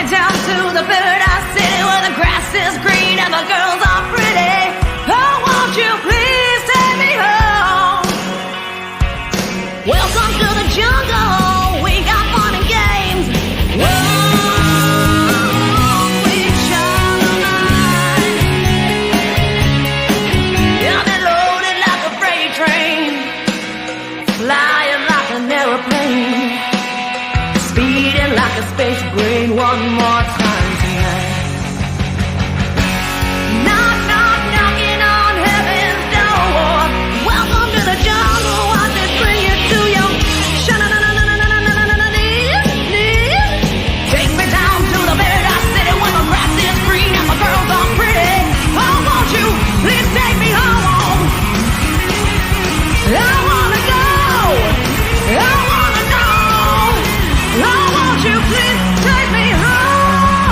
me down to the paradise city where the grass is green and the girls are pretty. Oh, won't you please take me home? Welcome to the jungle. We got fun and games. Whoa, we shine the night. Yeah, they're loaded like a freight train, flying like an aeroplane, speeding like a space brain. One more time tonight. Knock, knock, knocking on heaven's door. Welcome to the jungle. Watch it bring you to your knees. Take me down to the paradise city where the grass is green and the girls are pretty. Oh, won't you please take me home? I wanna go. I wanna know. Oh, won't you please take me home?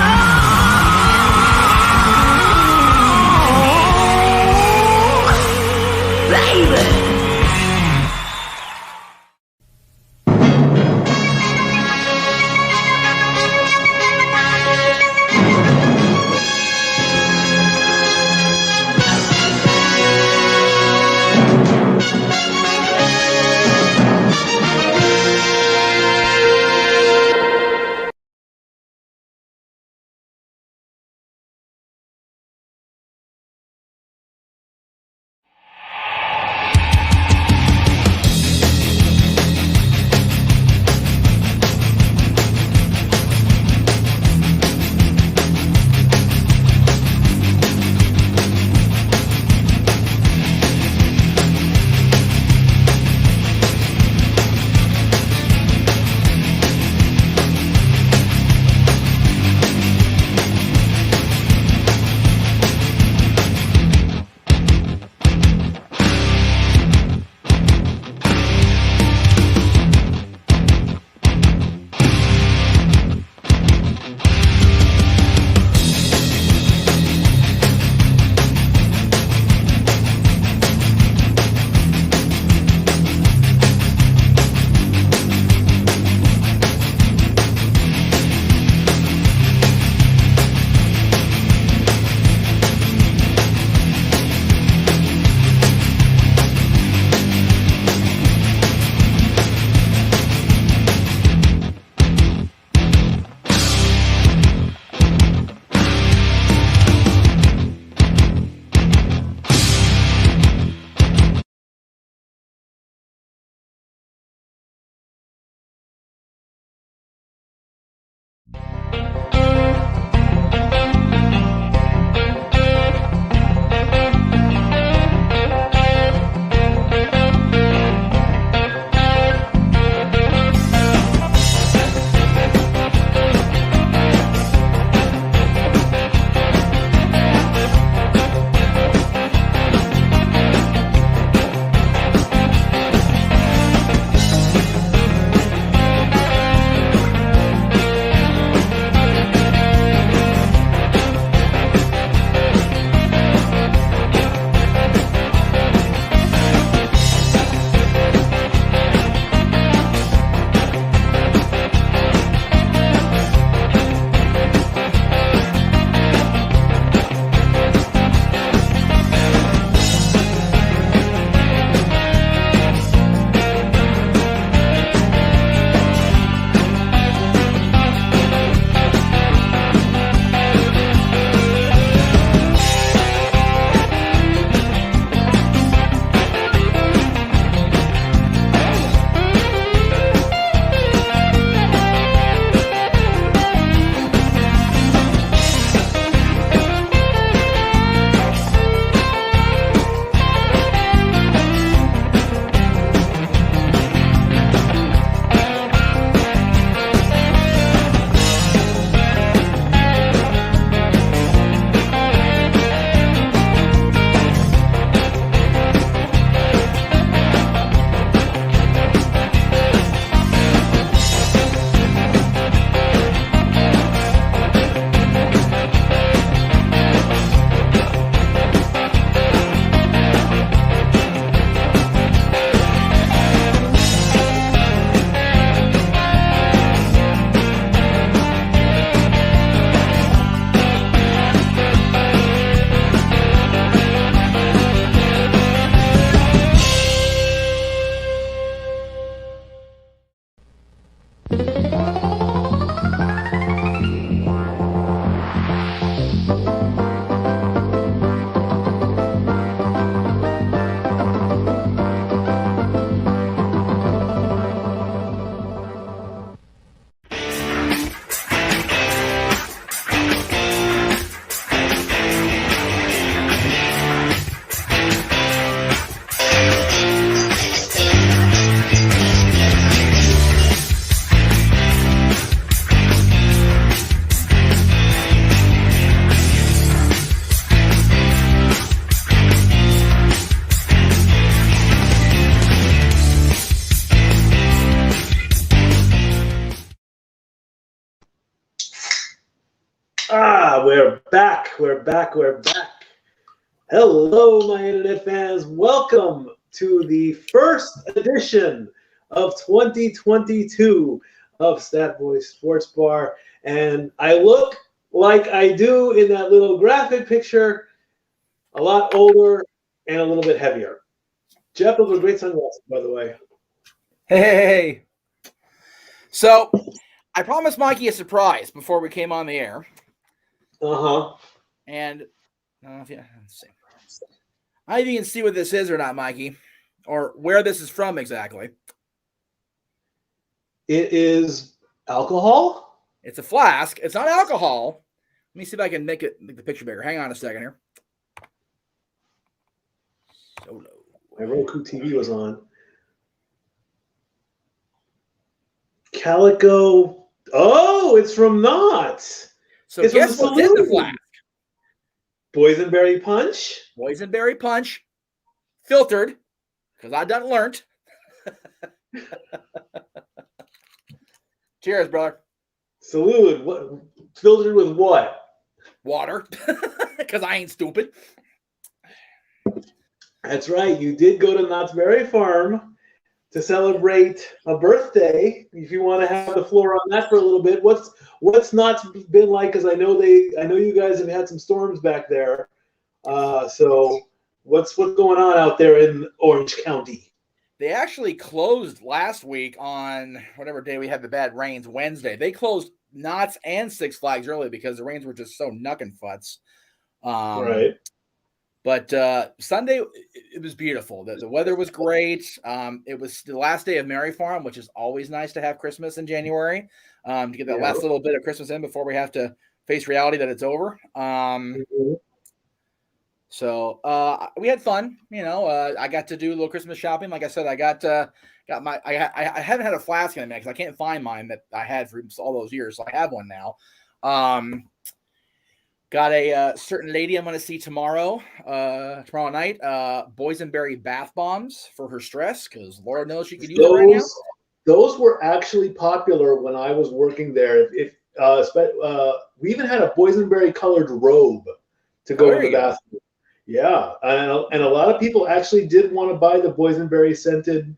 We're back. Hello, my internet fans. Welcome to the first edition of 2022 of Stat Boy Sports Bar. And I look like I do in that little graphic picture, a lot older and a little bit heavier. Jeff, those are great sunglasses, by the way. Hey. So I promised Mikey a surprise before we came on the air. Uh-huh. And let's see. I don't know if you can see what this is or not, Mikey, or where this is from exactly. It is alcohol? It's a flask. It's not alcohol. Let me see if I can make the picture bigger. Hang on a second here. Solo. My Roku TV was on. Calico. Oh, it's from Knott's. So guess what's in the flask? Boysenberry Punch. Boysenberry Punch. Filtered, because I done learned. Cheers, brother. Salute. What? Filtered with what? Water, because I ain't stupid. That's right. You did go to Knott's Berry Farm to celebrate a birthday. If you want to have the floor on that for a little bit, what's Knott's been like? Because I know you guys have had some storms back there. So what's going on out there in Orange County? They actually closed last week on whatever day we had the bad rains, Wednesday. They closed Knott's and Six Flags early because the rains were just so knuckin' futz. Right. But Sunday, it was beautiful. The weather was great. It was the last day of Merry Farm, which is always nice to have Christmas in January, to get that last little bit of Christmas in before we have to face reality that it's over. So we had fun. I got to do a little Christmas shopping. Like I said, I got my. I haven't had a flask in a minute because I can't find mine that I had for all those years. So I have one now. Got a certain lady I'm going to see tomorrow night. Boysenberry bath bombs for her stress because Lord knows she could use it right now. Those were actually popular when I was working there. We even had a boysenberry colored robe to go to the bathroom. Yeah, and a lot of people actually did want to buy the boysenberry scented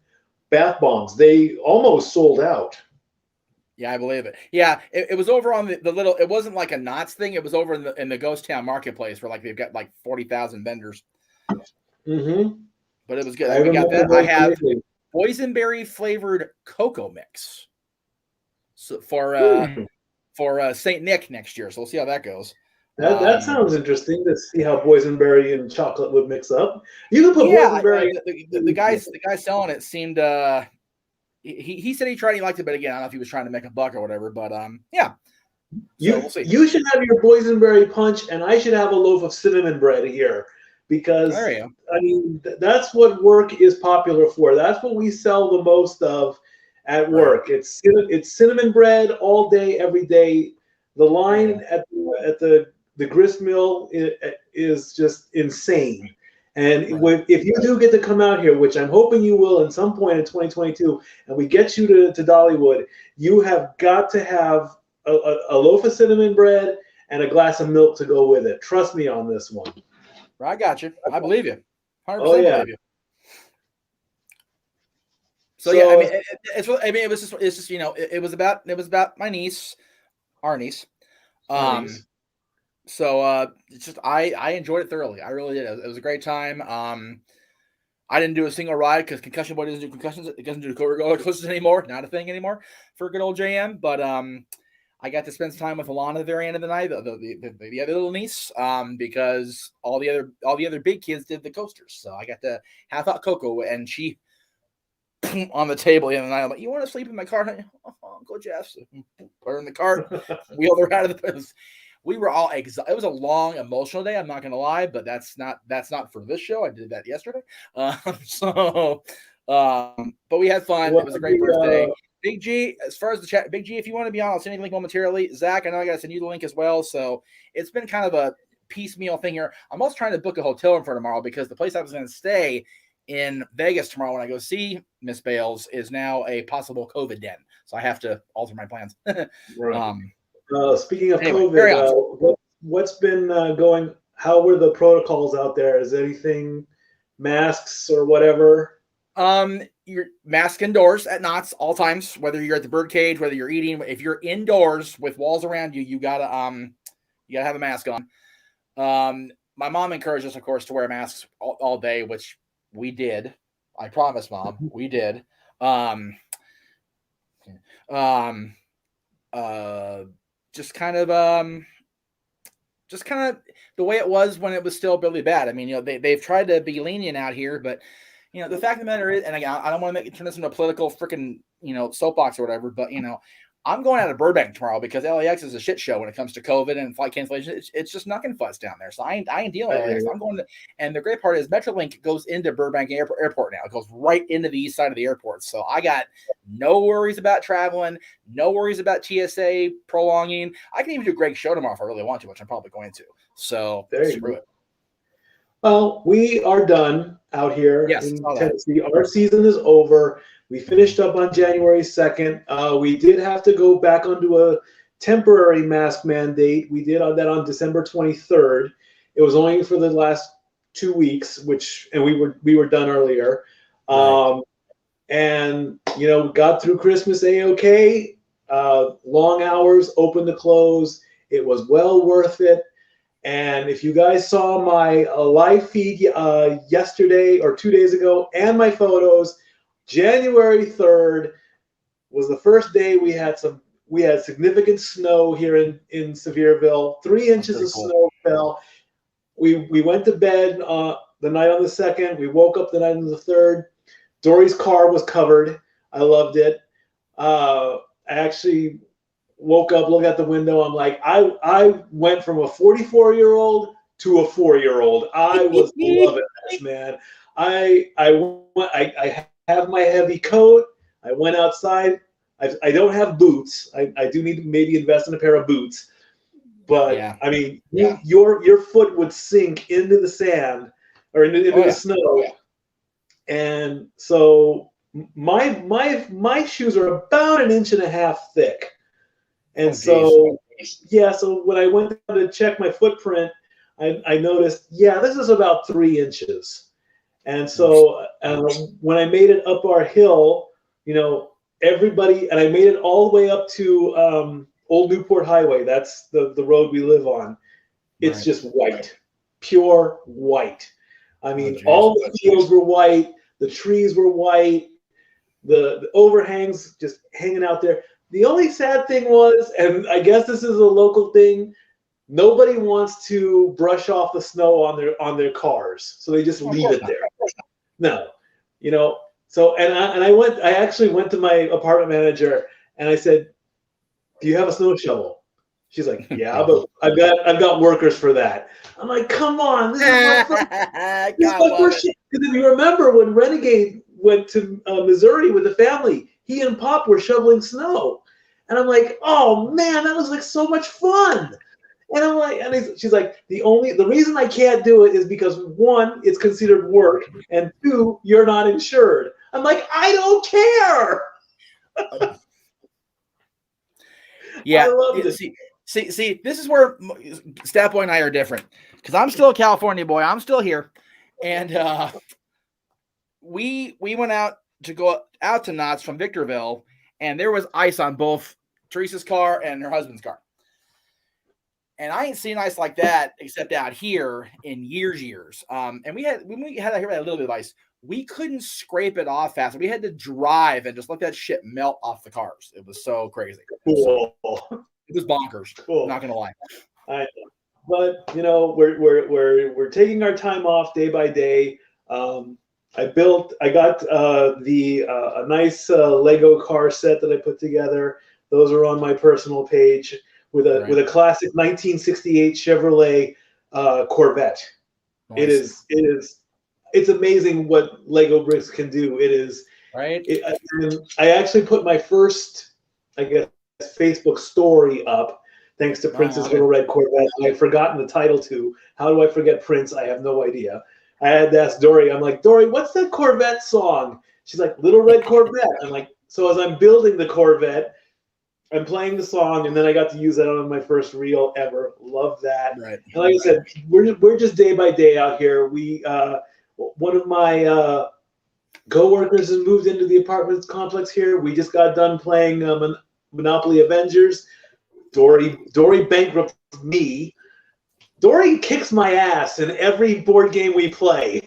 bath bombs. They almost sold out. Yeah, I believe it. Yeah, it was over on the little. It wasn't like a Knott's thing. It was over in the Ghost Town Marketplace where they've got 40,000 vendors. Mm-hmm. But it was good. We got that. I have boysenberry flavored cocoa mix. So for Saint Nick next year. So we'll see how that goes. That sounds interesting to see how boysenberry and chocolate would mix up. You can put boysenberry. The guy selling it seemed. He said he tried. He liked it, but again, I don't know if he was trying to make a buck or whatever. But yeah, we'll see. You should have your boysenberry punch, and I should have a loaf of cinnamon bread here, because I mean that's what work is popular for. That's what we sell the most of at work. Right. It's cinnamon bread all day, every day. The line at the grist mill is just insane. And if you do get to come out here, which I'm hoping you will at some point in 2022, and we get you to Dollywood, you have got to have a loaf of cinnamon bread and a glass of milk to go with it. Trust me on this one. I got you. I believe you. 100% believe you. So yeah, it was about my niece, our niece. So it's just I enjoyed it thoroughly. I really did. It was a great time. I didn't do a single ride because Concussion Boy doesn't do concussions. It doesn't do roller coasters anymore. Not a thing anymore for good old JM. But I got to spend some time with Alana at the very end of the night, the other little niece, because all the other big kids did the coasters. So I got to have hot cocoa, and she on the table the other night. I'm like, "You want to sleep in my car?" Oh, Uncle Jeff. So put her in the cart, wheeled her out of the place. We were all exhausted. It was a long, emotional day. I'm not going to lie, but that's not for this show. I did that yesterday. But we had fun. It was a great birthday. Big G, as far as the chat, Big G, if you want to be on, I'll send you the link momentarily. Zach, I know I got to send you the link as well. So it's been kind of a piecemeal thing here. I'm also trying to book a hotel room for tomorrow because the place I was going to stay in Vegas tomorrow when I go see Miss Bales is now a possible COVID den. So I have to alter my plans. Right. Speaking of Anyway, carry COVID, on. what's been going? How were the protocols out there? Is anything masks or whatever? Your mask indoors at Knott's all times, whether you're at the birdcage, whether you're eating. If you're indoors with walls around you, you gotta have a mask on. My mom encouraged us, of course, to wear masks all day, which we did. I promise, Mom, we did. Just kind of the way it was when it was still really bad. I mean, they've tried to be lenient out here, but the fact of the matter is, and again, I don't want to turn this into a political freaking soapbox or whatever, but I'm going out of Burbank tomorrow because LAX is a shit show when it comes to COVID and flight cancellation. It's just knocking fuss down there. So I ain't dealing with LAX. I'm going to, and the great part is Metrolink goes into Burbank Airport now. It goes right into the east side of the airport. So I got no worries about traveling, no worries about TSA prolonging. I can even do Greg's show tomorrow if I really want to, which I'm probably going to. So screw it. Well, we are done out here in Tennessee. Our season is over. We finished up on January 2nd. We did have to go back onto a temporary mask mandate. We did that on December 23rd. It was only for the last 2 weeks, and we were done earlier. Right. And got through Christmas a-okay. Long hours, open to close. It was well worth it. And if you guys saw my live feed yesterday or 2 days ago and my photos, January 3rd was the first day we had significant snow here in Sevierville. 3 inches of snow fell. We went to bed the night on the 2nd. We woke up the night on the 3rd. Dory's car was covered. I loved it. I actually woke up, looked out the window. I'm like, I went from a 44-year-old to a 4-year-old. I was loving this, man. I have my heavy coat. I went outside. I don't have boots. I do need to maybe invest in a pair of boots. But I mean, your foot would sink into the sand or into the snow. Yeah. And so my shoes are about 1.5 inches thick. And so when I went down to check my footprint, I noticed, this is about 3 inches. And so when I made it up our hill, everybody, and I made it all the way up to Old Newport Highway. That's the road we live on. It's just white, pure white. I mean, all the fields were white. The trees were white. The overhangs just hanging out there. The only sad thing was, and I guess this is a local thing, nobody wants to brush off the snow on their cars, so they just leave it there. No, So I actually went to my apartment manager and I said, "Do you have a snow shovel?" She's like, "Yeah, but I've got workers for that." I'm like, "Come on, this is my first shit." Because if you remember when Renegade went to Missouri with the family, he and Pop were shoveling snow, and I'm like, "Oh man, that was like so much fun." And I'm like, she's like, the reason I can't do it is because 1, it's considered work, and 2, you're not insured. I'm like, I don't care. I loved it. See, this is where Stat Boy and I are different, because I'm still a California boy. I'm still here, and we went out to go out to Knott's from Victorville, and there was ice on both Teresa's car and her husband's car. And I ain't seen ice like that except out here in years. And when we had out here a little bit of ice, we couldn't scrape it off fast. We had to drive and just let that shit melt off the cars. It was so crazy. Cool. It was bonkers. Cool. Not gonna lie. But we're taking our time off day by day. I got a nice Lego car set that I put together. Those are on my personal page. With a classic 1968 Chevrolet Corvette. Nice. It's amazing what Lego bricks can do. It is right. I actually put my first, I guess, Facebook story up thanks to Prince's Little Red Corvette. I've forgotten the title to. How do I forget Prince? I have no idea. I had to ask Dory. I'm like, Dory, what's that Corvette song? She's like, Little Red Corvette. I'm like, so as I'm building the Corvette, I'm playing the song, and then I got to use that on my first reel ever. Love that. Right. And like I said, we're just day by day out here. We one of my coworkers has moved into the apartment complex here. We just got done playing Monopoly Avengers. Dory bankrupted me. Dory kicks my ass in every board game we play.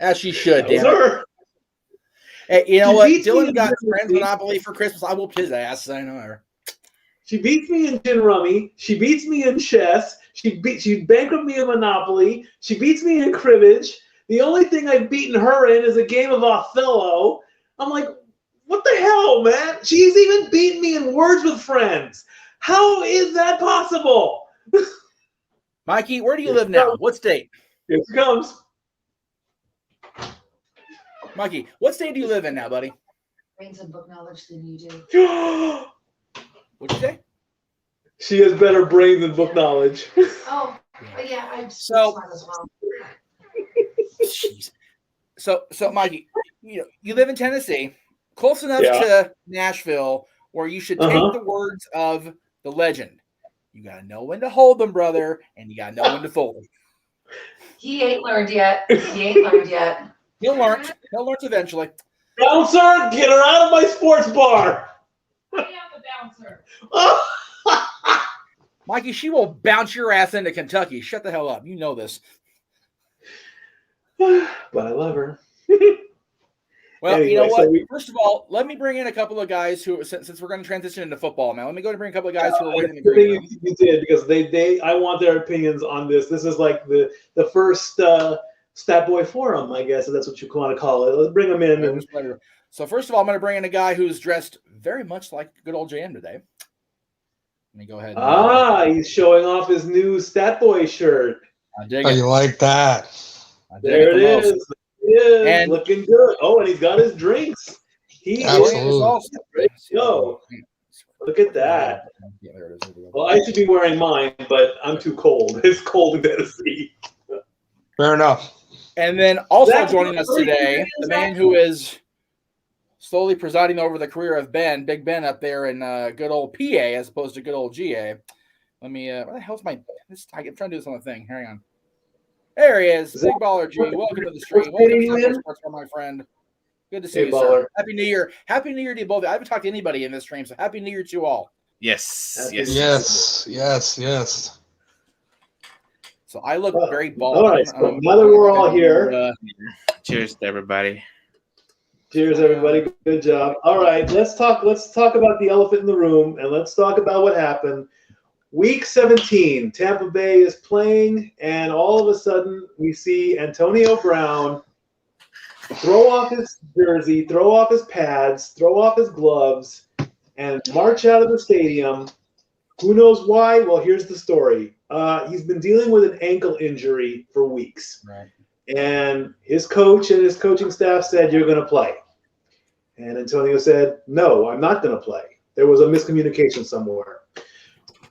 As she should, That was damn it. her. Hey, you know She what? beats me Dylan in got Gin Friends Rummy. Monopoly for Christmas. I whooped his ass. I know her. She beats me in Gin Rummy. She beats me in chess. She bankrupted me in Monopoly. She beats me in cribbage. The only thing I've beaten her in is a game of Othello. I'm like, what the hell, man? She's even beaten me in Words with Friends. How is that possible? Mikey, where do you live now? What state? Here it comes. Mikey, what state do you live in now, buddy? Brains and book knowledge than you do. What'd you say? She has better brain than book knowledge. Oh, but yeah, I'm So- smart as well. Jeez. So, Mikey, you live in Tennessee, close enough Yeah. to Nashville, where you should take Uh-huh. the words of the legend. You gotta know when to hold them, brother, and you gotta know when to fold them. He ain't learned yet. He ain't learned yet. He'll learn. He'll learn eventually. Bouncer, get her out of my sports bar. I am the bouncer. Mikey, she will bounce your ass into Kentucky. Shut the hell up. You know this. But I love her. Well, Anyway, you know what? so First of all, let me bring in a couple of guys who, since we're going to transition into football now, let me go and bring a couple of guys who are waiting in the Good green thing room. you did, because I want their opinions on this. This is like the first Stat Boy Forum, I guess, if that's what you want to call it. Let's bring them in. And, So first of all, I'm going to bring in a guy who's dressed very much like good old JM today. Let me go ahead. he's showing off his new Stat Boy shirt. I dig Oh, it. you like that? I dig There it it the most. is. It is And- looking good. Oh, and he's got his drinks. He Absolutely. is. Also- Yo, look at that. Yeah, there it is. There we go. Well, I should be wearing mine, but I'm too cold. It's cold in Tennessee. Fair enough. And then also Zach, joining us today, the man who is slowly presiding over the career of Ben, Big Ben up there in good old PA as opposed to good old GA. Let me, where the hell's my, I'm trying to do this on the thing. Hang on. There he is, Big Baller G. Welcome to the stream. Welcome to Central Sports, my friend. Good to see Hey, you, Baller. sir. Happy New Year. Happy New Year to you both. I haven't talked to anybody in this stream, so Happy New Year to you all. Yes. Happy Yes. Yes. So I look very bald. All right, so now that we're all here, Cheers to everybody. cheers, everybody. Good job. All right, let's talk about the elephant in the room, and let's talk about what happened. Week 17, Tampa Bay is playing, and all of a sudden we see Antonio Brown throw off his jersey, throw off his pads, throw off his gloves, and march out of the stadium. Who knows why? Well, here's the story. He's been dealing with an ankle injury for weeks. Right. And his coach and his coaching staff said, "You're going to play." And Antonio said, "No, I'm not going to play." There was a miscommunication somewhere.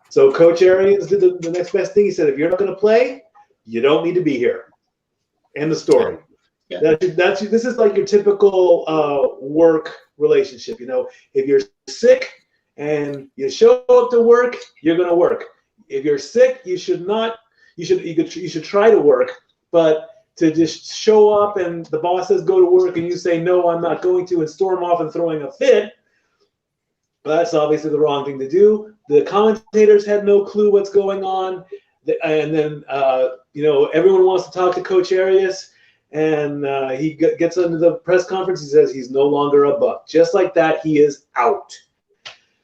So Coach Arians did the next best thing. He said, "If you're not going to play, you don't need to be here." End the story. Yeah. This is like your typical work relationship. You know, if you're sick and you show up to work, you're going to work. If you're sick, you should not. You should try to work, but to just show up and the boss says go to work and you say no, I'm not going to, and storm off and throwing a fit, that's obviously the wrong thing to do. The commentators had no clue what's going on, and then everyone wants to talk to Coach Arias, and he gets into the press conference. He says he's no longer a Buck. Just like that, he is out.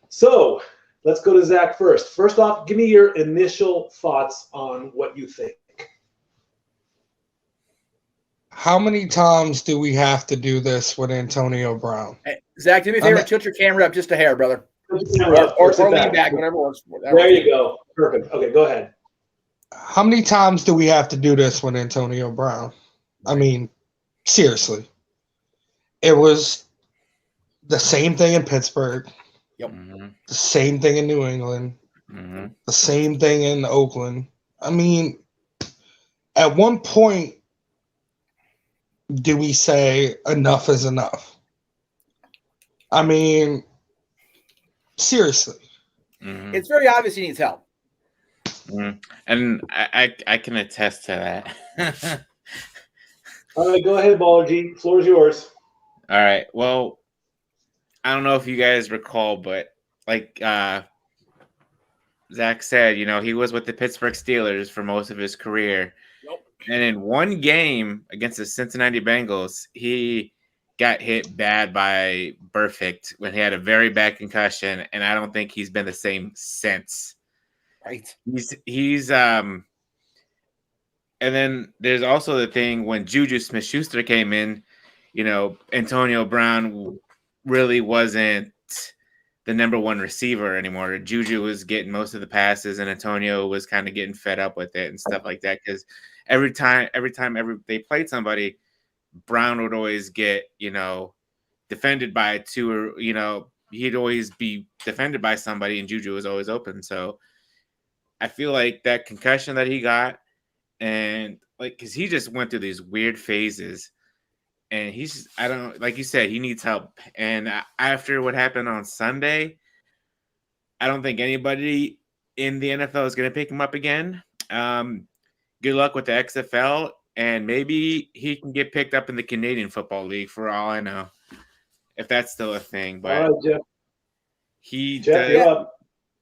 So let's go to Zach first. First off, give me your initial thoughts on what you think. How many times do we have to do this with Antonio Brown? Hey, Zach, do me a favor. Tilt your camera up just a hair, brother. Or lean back, whatever works. There you go. Perfect. Okay, go ahead. How many times do we have to do this with Antonio Brown? I mean, seriously. It was the same thing in Pittsburgh. Yep. Mm-hmm. The same thing in New England. Mm-hmm. The same thing in Oakland. I mean, at one point, do we say enough is enough? I mean, Seriously. Mhm. It's very obvious he needs help. Mhm. And I can attest to that. All right, go ahead, Baller G. Floor's yours. All right. Well, I don't know if you guys recall, but like Zach said, he was with the Pittsburgh Steelers for most of his career. Nope. And in one game against the Cincinnati Bengals, he got hit bad by Burfict when he had a very bad concussion, and I don't think he's been the same since. Right. He's and then there's also the thing when Juju Smith-Schuster came in, Antonio Brown really wasn't the number one receiver anymore. Juju was getting most of the passes, and Antonio was kind of getting fed up with it and stuff like that. Because every time they played somebody, Brown would always get, defended by two, or he'd always be defended by somebody, and Juju was always open. So I feel like that concussion that he got, and because he just went through these weird phases. And I don't know, like you said, he needs help. And after what happened on Sunday, I don't think anybody in the NFL is going to pick him up again. Good luck with the XFL, and maybe he can get picked up in the Canadian Football League for all I know, if that's still a thing. But all right, Jeff. Jeff, you're up.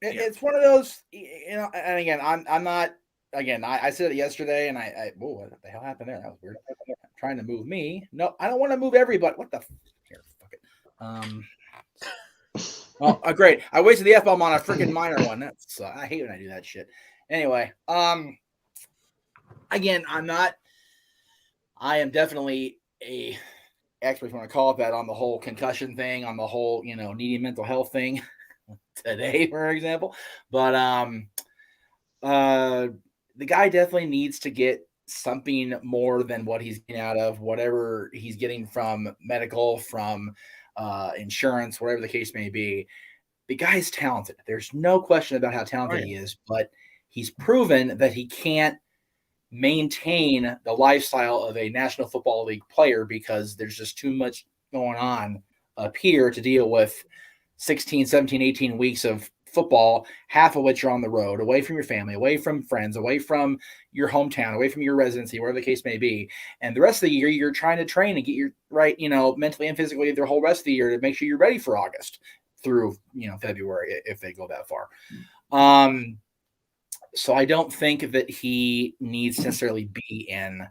It's one of those, and again, I'm not. Again, I said it yesterday, and whoa, what the hell happened there? That was weird. I'm trying to move me. No, I don't want to move everybody. What the? Here, fuck it. Oh, great! I wasted the F-bomb on a freaking minor one. That's I hate when I do that shit. Anyway, again, I am definitely a expert, if you want to call it that, on the whole concussion thing, on the whole needing mental health thing today, for example. But the guy definitely needs to get something more than what he's getting out of whatever he's getting from medical, from insurance, whatever the case may be. The guy's talented. There's no question about how talented he is, but he's proven that he can't maintain the lifestyle of a National Football League player because there's just too much going on up here to deal with 16, 17, 18 weeks of football, half of which you're on the road, away from your family, away from friends, away from your hometown, away from your residency, wherever the case may be. And the rest of the year, you're trying to train and get your right, mentally and physically the whole rest of the year to make sure you're ready for August through, February, if they go that far. So I don't think that he needs to necessarily be in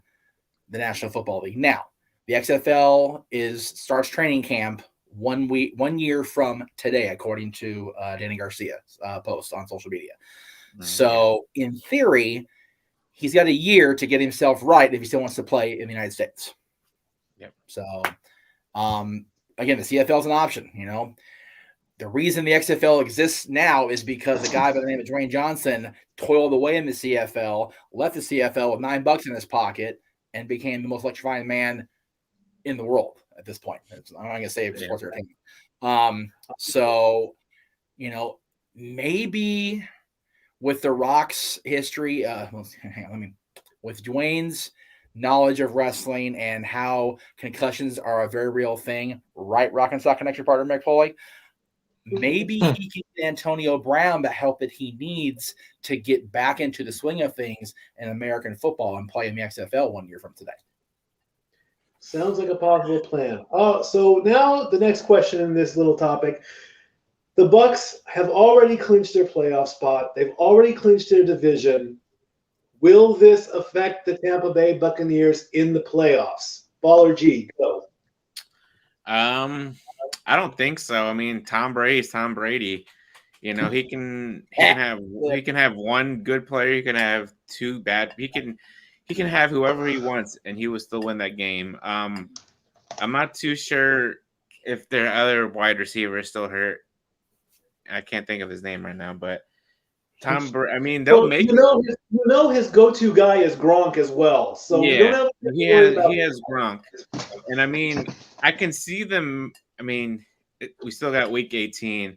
the National Football League. Now, the XFL starts training camp 1 year from today, according to Danny Garcia's post on social media. So in theory, he's got a year to get himself right if he still wants to play in the United States. Yep. So, again, the CFL is an option. The reason the XFL exists now is because a guy by the name of Dwayne Johnson toiled away in the CFL, left the CFL with $9 in his pocket, and became the most electrifying man in the world at this point. I'm not going to say sports entertainment. So, maybe with The Rock's history, with Dwayne's knowledge of wrestling and how concussions are a very real thing, right, Rock and Sock Connection partner Mick Foley, maybe he can get Antonio Brown the help that he needs to get back into the swing of things in American football and play in the XFL 1 year from today. Sounds like a possible plan. So now the next question in this little topic. The Bucs have already clinched their playoff spot. They've already clinched their division. Will this affect the Tampa Bay Buccaneers in the playoffs? Baller G, go. I don't think so. I mean, Tom Brady's Tom Brady. He can have one good player. He can have two bad. He can have whoever he wants, and he will still win that game. I'm not too sure if their other wide receiver is still hurt. I can't think of his name right now, but Tom Brady. I mean, they'll make his go-to guy is Gronk as well. So yeah, we don't have to he has Gronk, and I mean, I can see them. I mean, we still got Week 18,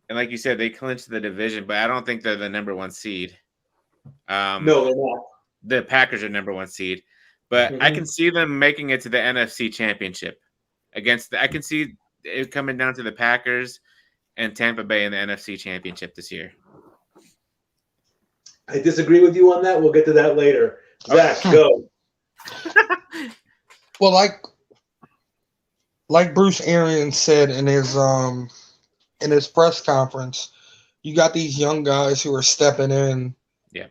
and like you said, they clinched the division, but I don't think they're the number one seed. No, they're not. The Packers are number one seed, but I can see them making it to the NFC Championship I can see it coming down to the Packers and Tampa Bay in the NFC Championship this year. I disagree with you on that. We'll get to that later. Zach, go. Well, like Bruce Arians said in his press conference, you got these young guys who are stepping in. Yeah.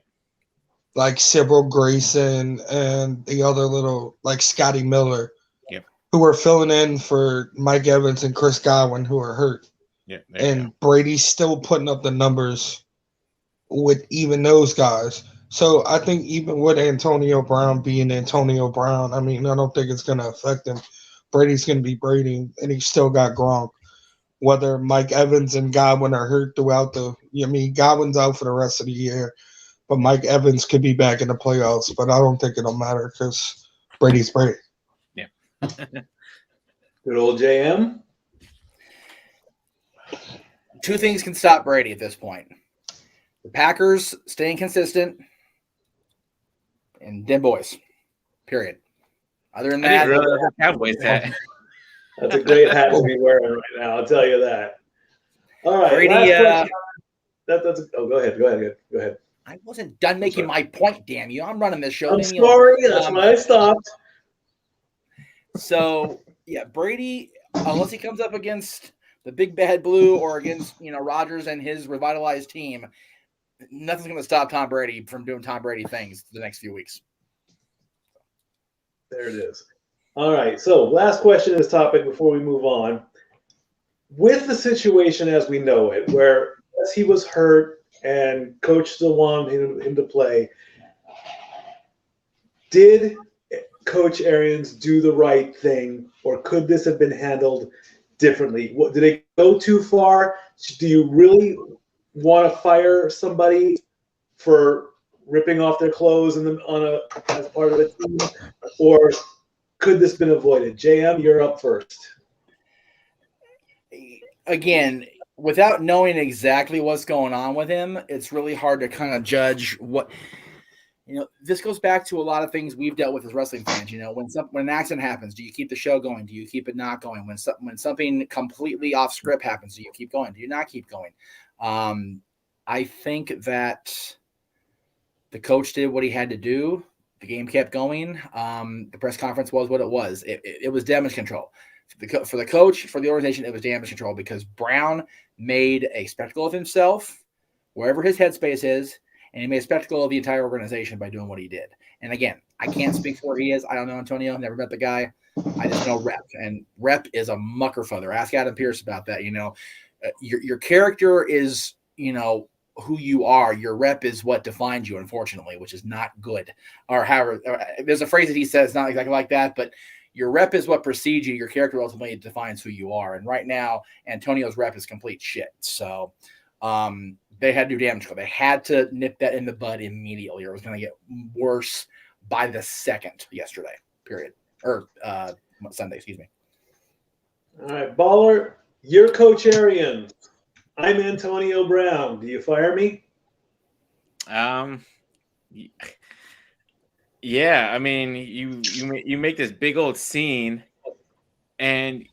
Like Cyril Grayson and the other little, like Scotty Miller. Yep. Who are filling in for Mike Evans and Chris Godwin, who are hurt. Yeah. And Brady's still putting up the numbers with even those guys. So I think even with Antonio Brown being Antonio Brown, I mean, I don't think it's going to affect him. Brady's going to be Brady, and he's still got Gronk. Whether Mike Evans and Godwin are hurt throughout Godwin's out for the rest of the year, but Mike Evans could be back in the playoffs. But I don't think it'll matter because Brady's Brady. Yeah. Good old JM. Two things can stop Brady at this point. The Packers staying consistent and them boys. Period. Other than that, Cowboys hat. That's a great hat to be wearing right now. I'll tell you that. All right. Brady, go ahead. I wasn't done making my point, damn you. I'm running this show. I'm sorry. That's why I stopped. So, yeah, Brady, unless he comes up against the big bad blue or against, Rodgers and his revitalized team, nothing's going to stop Tom Brady from doing Tom Brady things the next few weeks. There it is. All right. So last question in this topic before we move on. With the situation as we know it, where yes, he was hurt and coach still wanted him to play, did Coach Arians do the right thing, or could this have been handled differently? Did it go too far? Do you really want to fire somebody for ripping off their clothes as part of the team, or could this have been avoided? JM, you're up first. Again, without knowing exactly what's going on with him, it's really hard to kind of judge what. This goes back to a lot of things we've dealt with as wrestling fans. When an accident happens, do you keep the show going? Do you keep it not going? When something completely off script happens, do you keep going? Do you not keep going? I think that the coach did what he had to do. The game kept going. The press conference was what it was. It was damage control. For the coach, for the organization, it was damage control because Brown made a spectacle of himself wherever his headspace is, and he made a spectacle of the entire organization by doing what he did. And again, I can't speak for where he is. I don't know Antonio. Never met the guy. I just know Rep, and Rep is a mucker feather. Ask Adam Pierce about that. Your character is who you are. Your rep is what defines you, unfortunately, which is not good. Or however, there's a phrase that he says not exactly like that, but your rep is what precedes you. Your character ultimately defines who you are. And right now, Antonio's rep is complete shit. So they had to do damage control. They had to nip that in the bud immediately, or it was going to get worse by the second yesterday, period. Or Sunday, excuse me. All right, Baller, you're Coach Arians. I'm Antonio Brown. Do you fire me? Yeah, I mean, you make this big old scene, and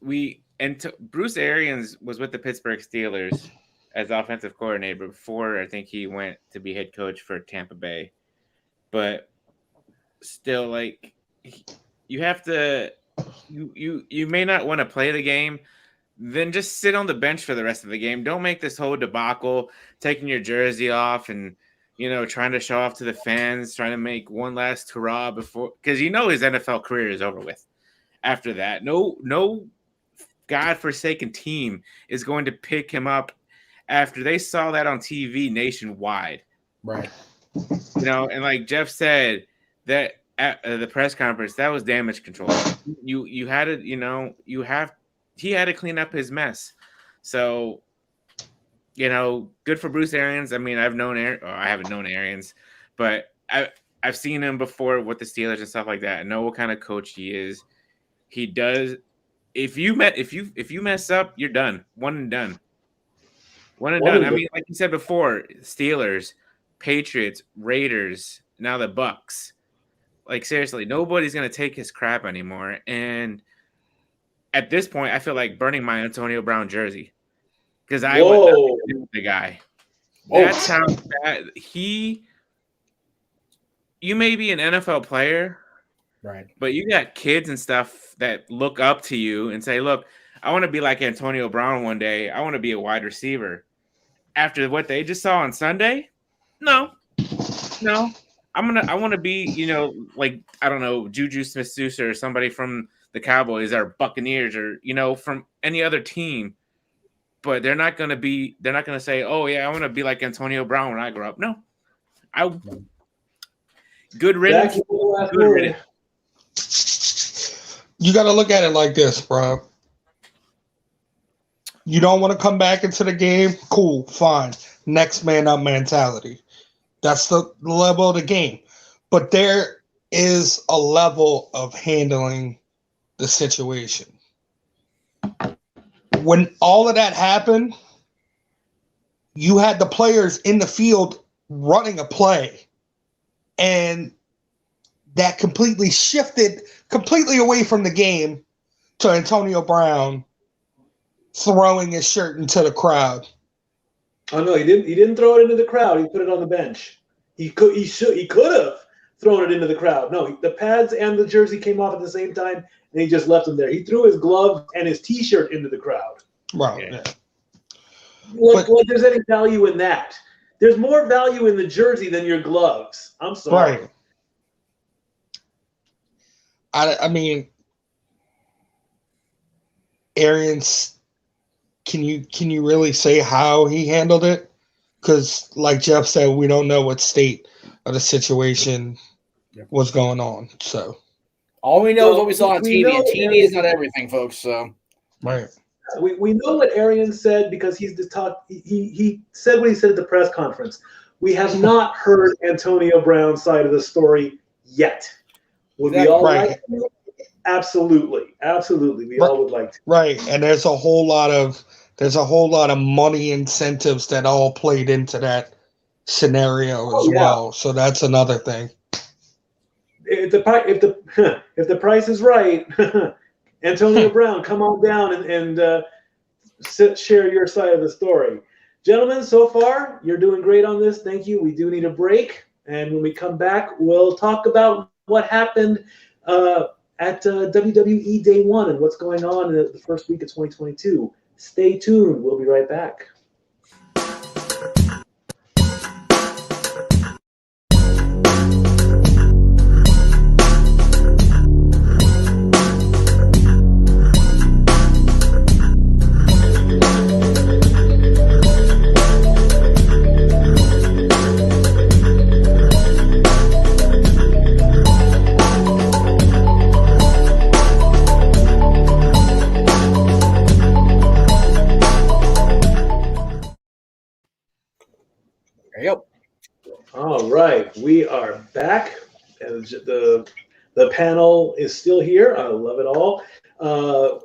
Bruce Arians was with the Pittsburgh Steelers as offensive coordinator before I think he went to be head coach for Tampa Bay. But still, like, you have to, you may not want to play the game. Then just sit on the bench for the rest of the game. Don't make this whole debacle, taking your jersey off and, trying to show off to the fans, trying to make one last hurrah before, because his NFL career is over with after that. No godforsaken team is going to pick him up after they saw that on TV nationwide. Right. And like Jeff said, that at the press conference, that was damage control. You had it, he had to clean up his mess. So, good for Bruce Arians. I mean, I haven't known Arians, but I've seen him before with the Steelers and stuff like that. I know what kind of coach he is. He does. If you mess up, you're done. One and done. I mean, like you said before, Steelers, Patriots, Raiders, now the Bucks. Like, seriously, nobody's gonna take his crap anymore. And at this point, I feel like burning my Antonio Brown jersey. because I want nothing to do with the guy. Whoa. That's how bad you may be an NFL player, right? But you got kids and stuff that look up to you and say, "Look, I want to be like Antonio Brown one day. I want to be a wide receiver." After what they just saw on Sunday, no. I want to be, like, I don't know, Juju Smith-Schuster or somebody from the Cowboys or Buccaneers or from any other team. But they're not going to say, "Oh yeah, I want to be like Antonio Brown when I grow up." No. Good riddance. Good riddance. You got to look at it like this, bro. You don't want to come back into the game? Cool, fine. Next man up mentality. That's the level of the game. But there is a level of handling the situation. When all of that happened, you had the players in the field running a play, and that completely shifted away from the game to Antonio Brown throwing his shirt into the crowd. Oh no, he didn't throw it into the crowd. He put it on the bench. He could have thrown it into the crowd. No, the pads and the jersey came off at the same time, and he just left them there. He threw his glove and his T-shirt into the crowd. Wow. Yeah. Like there's any value in that? There's more value in the jersey than your gloves. I'm sorry. Right. I mean, Arians, can you really say how he handled it? Because, like Jeff said, we don't know what state of the situation was going on. So all we know is what we saw on TV, and TV is not everything, folks. So right. We know what Arians said because he's the top. He said what he said at the press conference. We have not heard Antonio Brown's side of the story yet. Would we all like to? Absolutely. We all would like to. Right, and there's a whole lot of money incentives that all played into that scenario as well. So that's another thing. If the price is right, Antonio Brown, come on down and share your side of the story. Gentlemen, so far, you're doing great on this. Thank you. We do need a break. And when we come back, we'll talk about what happened at WWE Day 1 and what's going on in the first week of 2022. Stay tuned. We'll be right back. Yep. All right, we are back. The panel is still here. I love it all.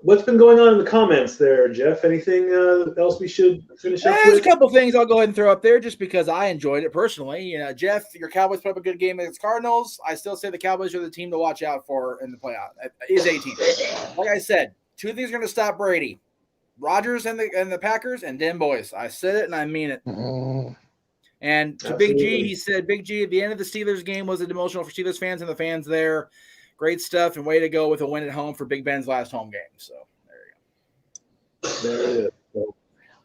What's been going on in the comments there, Jeff? Anything else we should finish up with? There's a couple things I'll go ahead and throw up there just because I enjoyed it personally. Jeff, your Cowboys put up a good game against Cardinals. I still say the Cowboys are the team to watch out for in the playoff. Is a team. Like I said, two things are going to stop Brady: Rodgers and the Packers, and them boys. I said it and I mean it. And to Big G, he said, Big G, at the end of the Steelers game was it emotional for Steelers fans and the fans there. Great stuff and way to go with a win at home for Big Ben's last home game. So there you go. There it is. So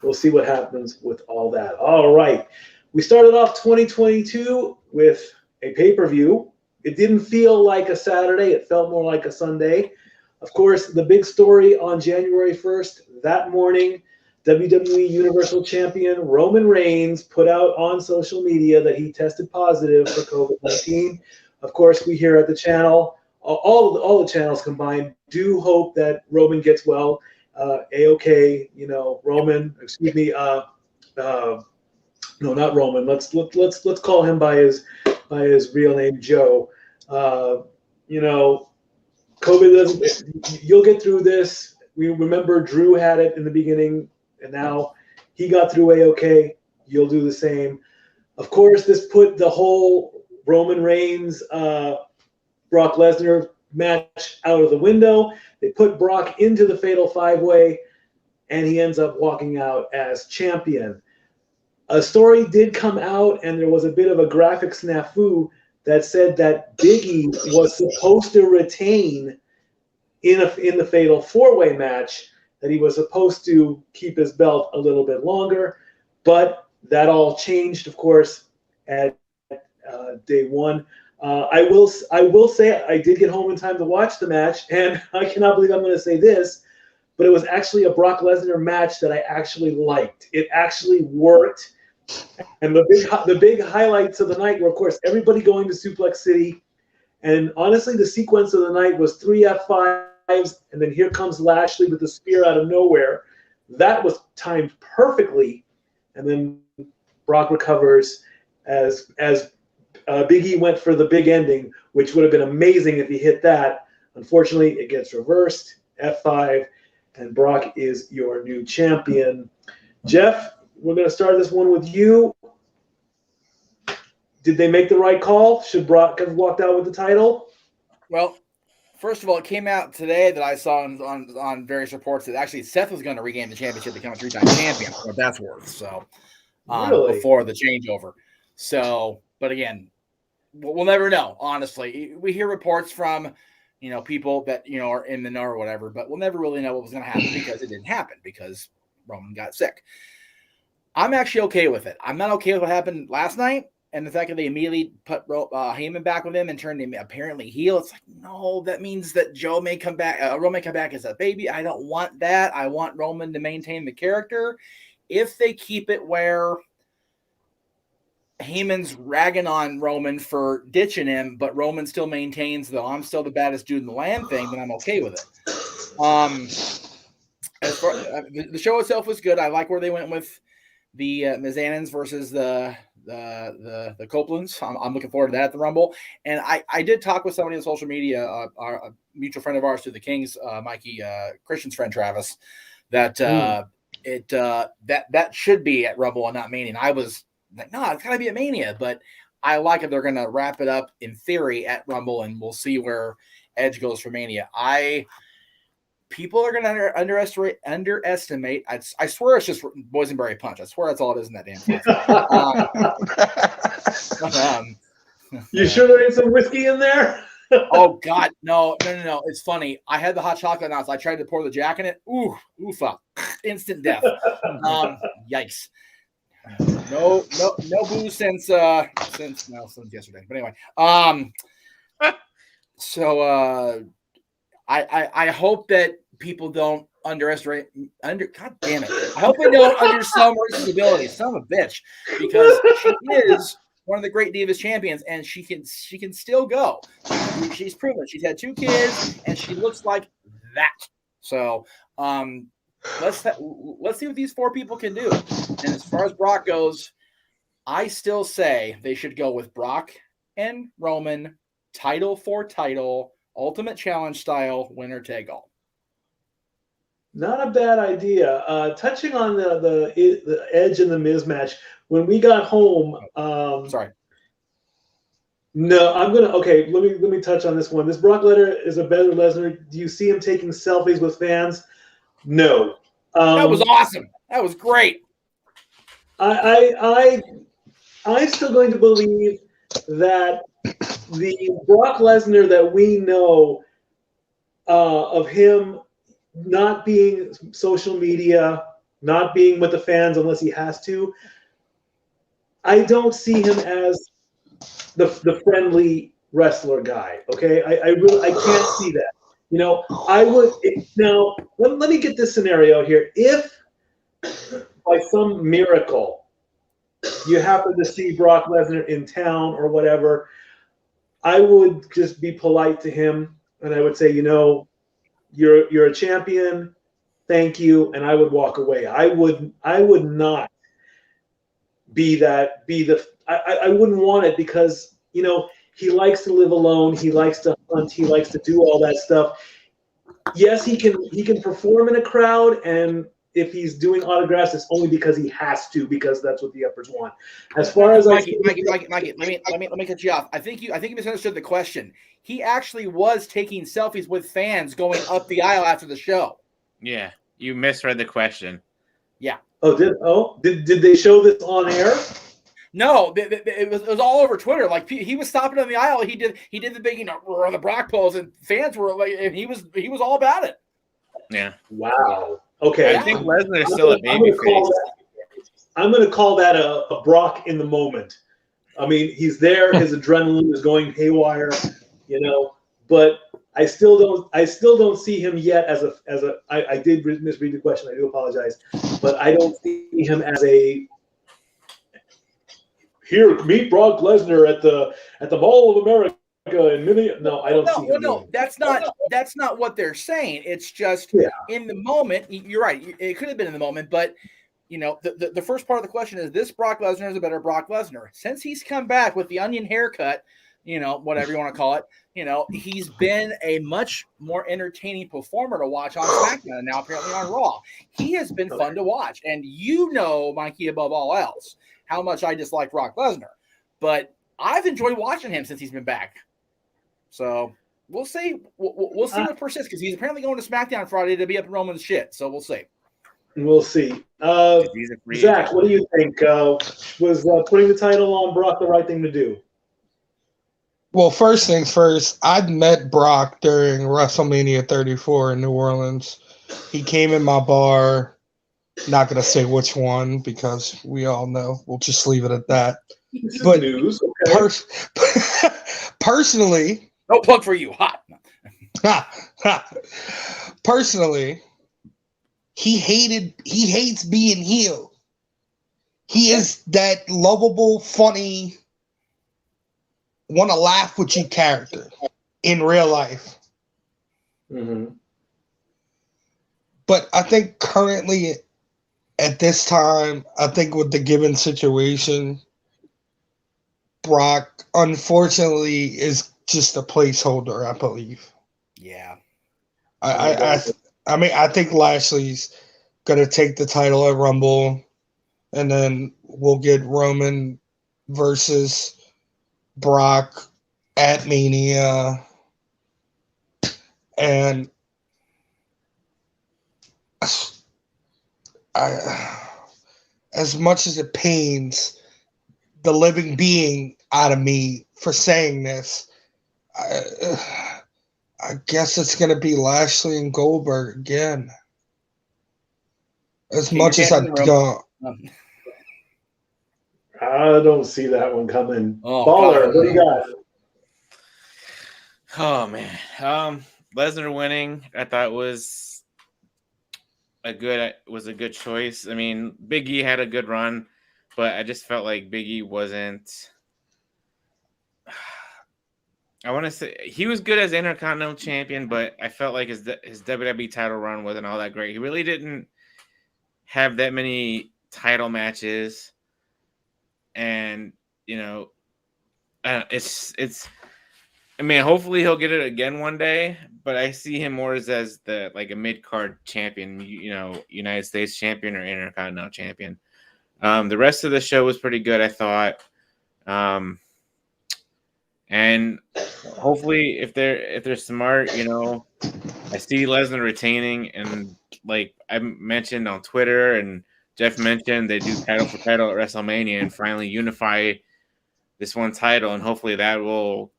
we'll see what happens with all that. All right. We started off 2022 with a pay-per-view. It didn't feel like a Saturday. It felt more like a Sunday. Of course, the big story on January 1st, that morning, WWE Universal Champion Roman Reigns put out on social media that he tested positive for COVID-19. Of course, we here at the channel, all the channels combined, do hope that Roman gets well. A-OK, Roman. Excuse me. No, not Roman. Let's call him by his real name, Joe. COVID doesn't. You'll get through this. We remember Drew had it in the beginning. And now he got through A-OK. You'll do the same. Of course, this put the whole Roman Reigns, Brock Lesnar match out of the window. They put Brock into the Fatal 5-Way. and he ends up walking out as champion. A story did come out, and there was a bit of a graphic snafu that said that Biggie was supposed to retain in the Fatal 4-Way match, that he was supposed to keep his belt a little bit longer, but that all changed, of course, at day one. I will say I did get home in time to watch the match, and I cannot believe I'm going to say this, but it was actually a Brock Lesnar match that I actually liked. It actually worked. And the big highlights of the night were, of course, everybody going to Suplex City. And honestly, the sequence of the night was 3 F5s, and then here comes Lashley with the spear out of nowhere. That was timed perfectly. And then Brock recovers as Big E went for the big ending, which would have been amazing if he hit that. Unfortunately, it gets reversed, F5, and Brock is your new champion. Jeff, we're going to start this one with you. Did they make the right call? Should Brock have walked out with the title? Well, first of all, it came out today that I saw on various reports that actually Seth was going to regain the championship, become a 3-time champion, what that's worth. So, really? Before the changeover. So, but again, we'll never know, honestly. We hear reports from, people that, are in the know or whatever, but we'll never really know what was going to happen because it didn't happen because Roman got sick. I'm actually okay with it. I'm not okay with what happened last night and the fact that they immediately put Heyman back with him and turned him apparently heel. It's like, no, that means that Roman may come back as a baby. I don't want that. I want Roman to maintain the character. If they keep it where Heyman's ragging on Roman for ditching him, but Roman still maintains the I'm still the baddest dude in the land thing, then I'm okay with it. As far the show itself was good. I like where they went with the Mizanins versus the Copelands. I'm looking forward to that at the Rumble. And I did talk with somebody on social media, a mutual friend of ours through the Kings, Mikey Christian's friend Travis, that that should be at Rumble and not Mania. And I was like, no, it's gotta be at Mania. But I like if they're gonna wrap it up in theory at Rumble, and we'll see where Edge goes for Mania. People are going to underestimate. I swear it's just boysenberry punch. I swear that's all it is in that damn fight. You sure there ain't some whiskey in there? Oh, God. No. It's funny. I had the hot chocolate now, so I tried to pour the Jack in it. Ooh, oofa. Instant death. Yikes. No booze since yesterday. But anyway. So I hope that people don't underestimate. God damn it! I hope they don't undersell Marissa's ability. Son of a bitch, because she is one of the great Divas champions, and she can still go. She's proven. She's had 2 kids, and she looks like that. So let's see what these 4 people can do. And as far as Brock goes, I still say they should go with Brock and Roman, title for title. Ultimate Challenge style, winner take all. Not a bad idea. Touching on the Edge and the Miz match, when we got home. Sorry. No, okay. Let me touch on this one. This Brock Lesnar is a better Lesnar. Do you see him taking selfies with fans? No. That was awesome. That was great. I'm still going to believe that the Brock Lesnar that we know of him not being social media, not being with the fans unless he has to, I don't see him as the friendly wrestler guy. Okay, I can't see that. I would now. Let me get this scenario here. If by some miracle you happen to see Brock Lesnar in town or whatever, I would just be polite to him and I would say, you're a champion, thank you, and I would walk away. I would not I wouldn't want it because he likes to live alone, he likes to hunt, he likes to do all that stuff. Yes, he can perform in a crowd, and if he's doing autographs, it's only because he has to, because that's what the uppers want. As far as Mikey, let me cut you off. I think you misunderstood the question. He actually was taking selfies with fans going up the aisle after the show. Yeah. You misread the question. Yeah. Did they show this on air? No, it was all over Twitter. Like he was stopping on the aisle. He did the big the Brock pose, and fans were like, and he was all about it. Yeah. Wow. Okay. I think Lesnar is still a babyface. I'm going to call that a Brock in the moment. I mean, he's there. His adrenaline is going haywire, But I still don't see him yet as a. I did misread the question. I do apologize, but I don't see him as a. Here, meet Brock Lesnar at the Mall of America in Minneapolis. No, I don't see him. No, that's not what they're saying. It's just in the moment. You're right. It could have been in the moment, but the first part of the question is: this Brock Lesnar is a better Brock Lesnar since he's come back with the onion haircut. Whatever you want to call it. He's been a much more entertaining performer to watch on SmackDown and now apparently on Raw. He has been fun to watch, and Mikey, above all else, how much I dislike Brock Lesnar, but I've enjoyed watching him since he's been back. So we'll see. We'll see what persists because he's apparently going to SmackDown Friday to be up in Roman's shit. So we'll see. We'll see. Zach, what do you think? Was putting the title on Brock the right thing to do? Well, first things first, I'd met Brock during WrestleMania 34 in New Orleans. He came in my bar. Not going to say which one because we all know. We'll just leave it at that. But news, okay. Personally, no plug for you. Hot. Personally, he hates being heel. He is that lovable, funny, want to laugh with you character in real life. Mm-hmm. But I think currently at this time, I think with the given situation, Brock unfortunately is just a placeholder, I believe. Yeah. I think Lashley's gonna take the title at Rumble, and then we'll get Roman versus Brock at Mania, and as much as it pains the living being out of me for saying this, I guess it's going to be Lashley and Goldberg again. As much as I don't. I don't see that one coming. Oh, Baller, God. what do you got? Oh man, Lesnar winning, I thought was a good choice. I mean, Big E had a good run, but I just felt like Big E wasn't. I want to say he was good as Intercontinental Champion, but I felt like his WWE title run wasn't all that great. He really didn't have that many title matches, and it's. I mean, hopefully he'll get it again one day, but I see him more as a mid-card champion, United States champion or Intercontinental champion. The rest of the show was pretty good, I thought. And hopefully if they're smart, I see Lesnar retaining, and like I mentioned on Twitter and Jeff mentioned, they do title for title at WrestleMania and finally unify this one title, and hopefully that will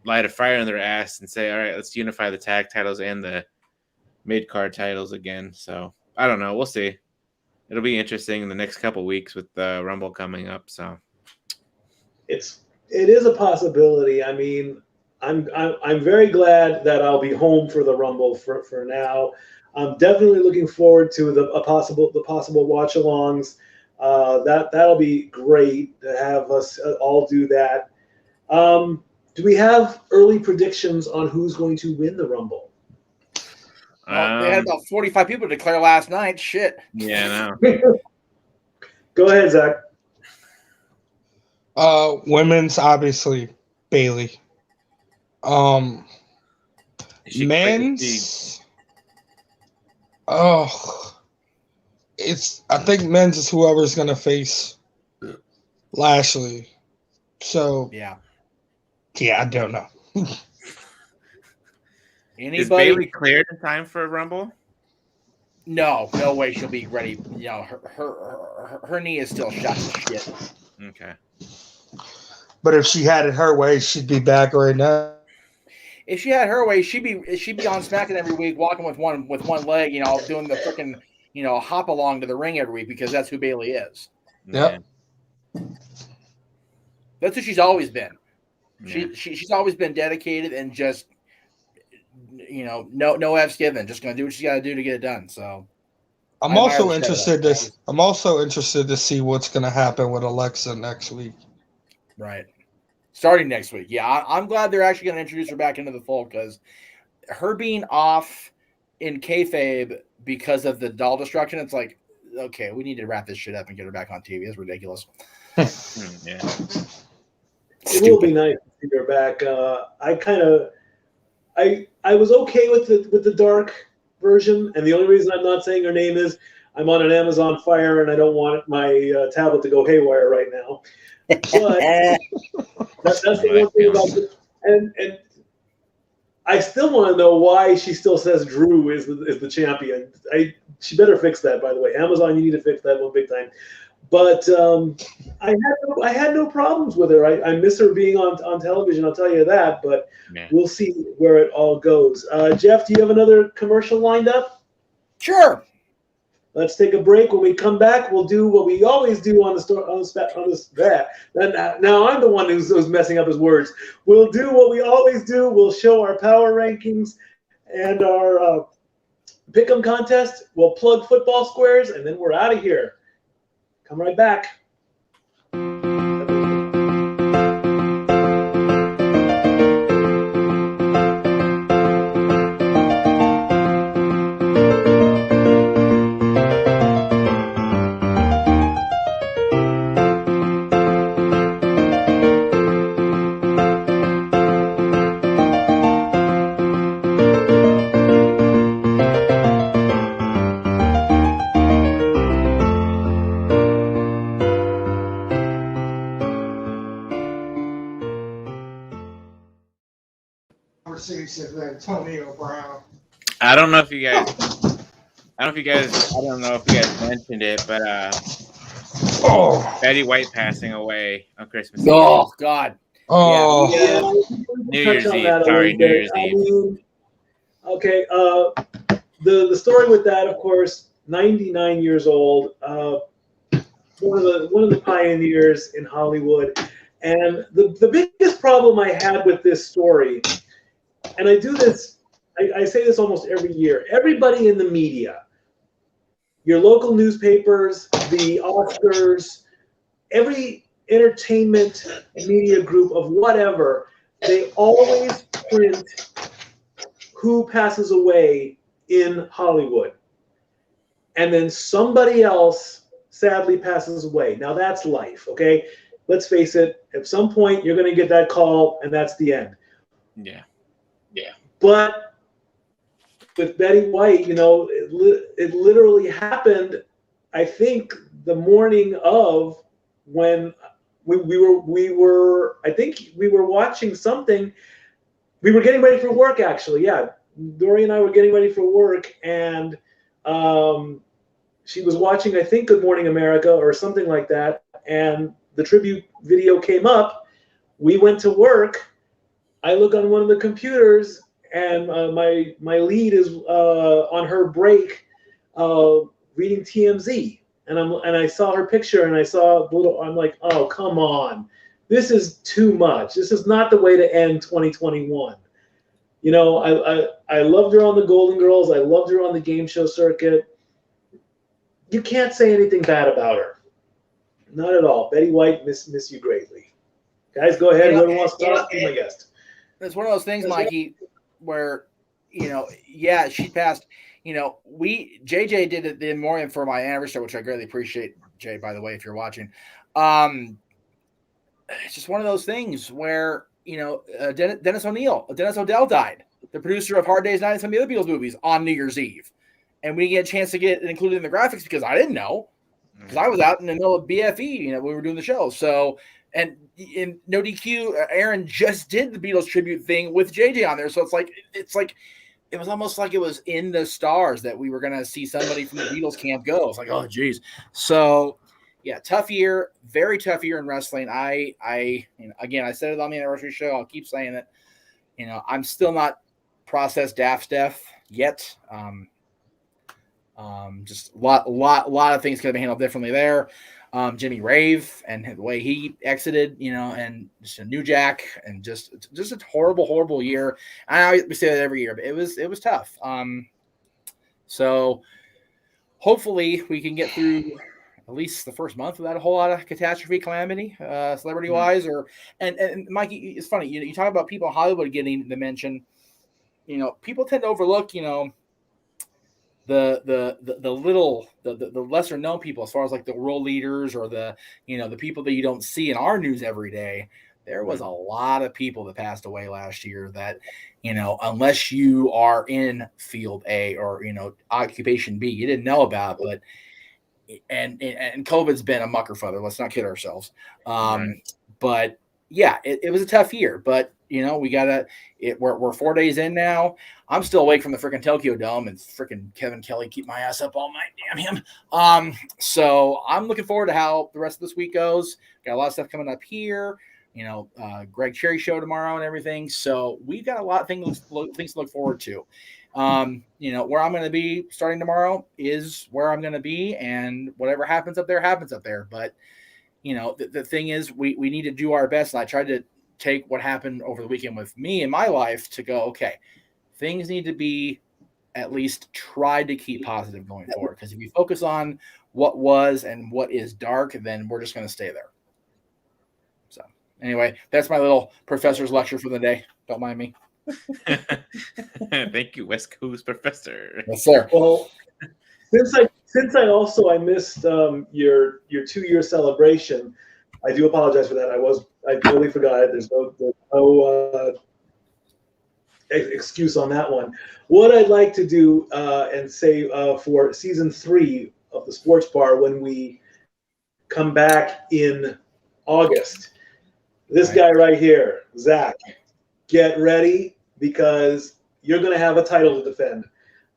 light a fire in their ass and say, all right, let's unify the tag titles and the mid-card titles again. So I don't know. We'll see. It'll be interesting in the next couple of weeks with the Rumble coming up. So it is a possibility. I mean, I'm very glad that I'll be home for the Rumble for now. I'm definitely looking forward to the possible watch-alongs. That'll be great to have us all do that. Do we have early predictions on who's going to win the Rumble? Well, they had about 45 people declare last night. Shit. Yeah, I know. Go ahead, Zach. Women's obviously Bailey. Men's. I think men's is whoever's gonna face Lashley. So yeah, I don't know. Is Bailey cleared in time for a Rumble? No way she'll be ready. You know, her knee is still shot to shit. Okay. But if she had it her way, she'd be back right now. If she had her way, she'd be on SmackDown every week, walking with one leg, you know, doing the freaking, you know, hop along to the ring every week because that's who Bayley is. Yep. That's who she's always been. Yeah. She's always been dedicated and just, you know, no F's given. Just gonna do what she's got to do to get it done. So I'm also interested to see what's going to happen with Alexa next week. Right. Starting next week. Yeah, I'm glad they're actually going to introduce her back into the fold because her being off in kayfabe because of the doll destruction, it's like, okay, we need to wrap this shit up and get her back on TV. It's ridiculous. Yeah. It will be nice to see her back. I was okay with the dark version, and the only reason I'm not saying her name is I'm on an Amazon Fire and I don't want my tablet to go haywire right now. But that's the one thing about it. And I still want to know why she still says Drew is the champion. She better fix that, by the way. Amazon, you need to fix that one big time. But I had no problems with her. I miss her being on television, I'll tell you that. But we'll see where it all goes. Jeff, do you have another commercial lined up? Sure. Let's take a break. When we come back, we'll do what we always do on this. Now I'm the one who's messing up his words. We'll do what we always do. We'll show our power rankings and our pick'em contest. We'll plug football squares, and then we're out of here. Come right back. Antonio Brown. I don't know if you guys mentioned it, but Betty White passing away on Christmas Eve. Oh God. Oh. Yeah. New Year's Eve. Sorry, New Year's Eve. Okay. The story with that, of course, 99 years old. One of the pioneers in Hollywood, and the biggest problem I had with this story. And I do this, I say this almost every year. Everybody in the media, your local newspapers, the Oscars, every entertainment media group of whatever, they always print who passes away in Hollywood. And then somebody else sadly passes away. Now that's life, okay? Let's face it, at some point you're going to get that call and that's the end. Yeah. But with Betty White, you know, it literally happened, I think, the morning of when we were I think we were watching something. We were getting ready for work, actually. Yeah, Dory and I were getting ready for work, and she was watching, I think, Good Morning America or something like that, and the tribute video came up. We went to work. I look on one of the computers, and my lead is on her break reading TMZ, and I saw her picture, and I saw I'm like, oh, come on, this is too much. This is not the way to end 2021. You know, I loved her on the Golden Girls. I loved her on the game show circuit. You can't say anything bad about her, not at all. Betty White, miss you greatly. Guys, go ahead. Whoever wants to talk, be my guest. It's one of those things, Mikey, where, you know, yeah, she passed. You know, JJ did it in morning for my anniversary, which I greatly appreciate, Jay, by the way, if you're watching. It's just one of those things where, you know, Dennis O'Dell died, the producer of Hard Day's Night and some of the other Beatles movies, on New Year's Eve. And we didn't get a chance to get it included in the graphics because I didn't know, because I was out in the middle of BFE, you know, we were doing the show. So, and in No DQ, Aaron just did the Beatles tribute thing with JJ on there. So it's like it was almost like it was in the stars that we were going to see somebody from the Beatles camp go. It's like, oh, geez. So, yeah, tough year, very tough year in wrestling. Again, I said it on the anniversary show. I'll keep saying it. I'm still not processed daft stuff yet. Just a lot of things could have been handled differently there. Jimmy Rave and the way he exited, and just a New Jack, and just a horrible year. We say that every year, but it was tough. So hopefully we can get through at least the first month without a whole lot of catastrophe, calamity, celebrity wise, and Mikey, it's funny, you talk about people in Hollywood getting the mention. People tend to overlook, the lesser known people, as far as like the world leaders or the people that you don't see in our news every day. There was a lot of people that passed away last year that, unless you are in field A or, occupation B, you didn't know about, but and COVID's been a mucker father. Let's not kid ourselves. But yeah, it was a tough year, but we're 4 days in now. I'm still awake from the freaking Tokyo Dome, and freaking Kevin Kelly keep my ass up all night. Damn him. So I'm looking forward to how the rest of this week goes. Got a lot of stuff coming up here. Greg Cherry show tomorrow and everything. So we've got a lot of things to look forward to. Where I'm going to be starting tomorrow is where I'm going to be, and whatever happens up there happens up there. But the thing is, we need to do our best. And I tried to take what happened over the weekend with me in my life to go, okay, things need to be at least tried to keep positive going forward. Because if you focus on what was and what is dark, then we're just going to stay there. So anyway, that's my little professor's lecture for the day. Don't mind me. Thank you, West Coast professor. Yes, sir. Well, since I missed your 2-year celebration, I do apologize for that. I totally forgot it. There's no excuse on that one. What I'd like to do and say for season 3 of the Sports Bar, when we come back in August, this guy right here, Zach, get ready, because you're going to have a title to defend.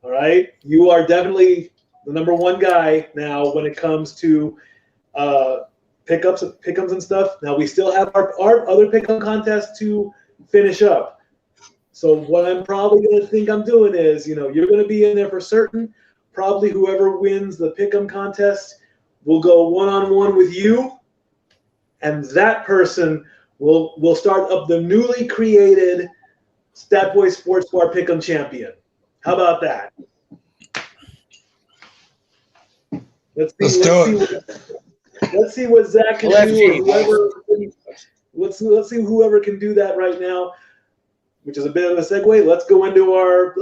All right, you are definitely the number one guy now when it comes to pick'ems and stuff. Now we still have our other pick'em contest to finish up. So what I'm probably going to think I'm doing is, you're going to be in there for certain. Probably whoever wins the pick'em contest will go one-on-one with you, and that person will start up the newly created Stat Boy Sports Bar Pick'em Champion. How about that? Let's see what Zach can do. Let's see whoever can do that right now. Which is a bit of a segue. Let's go into our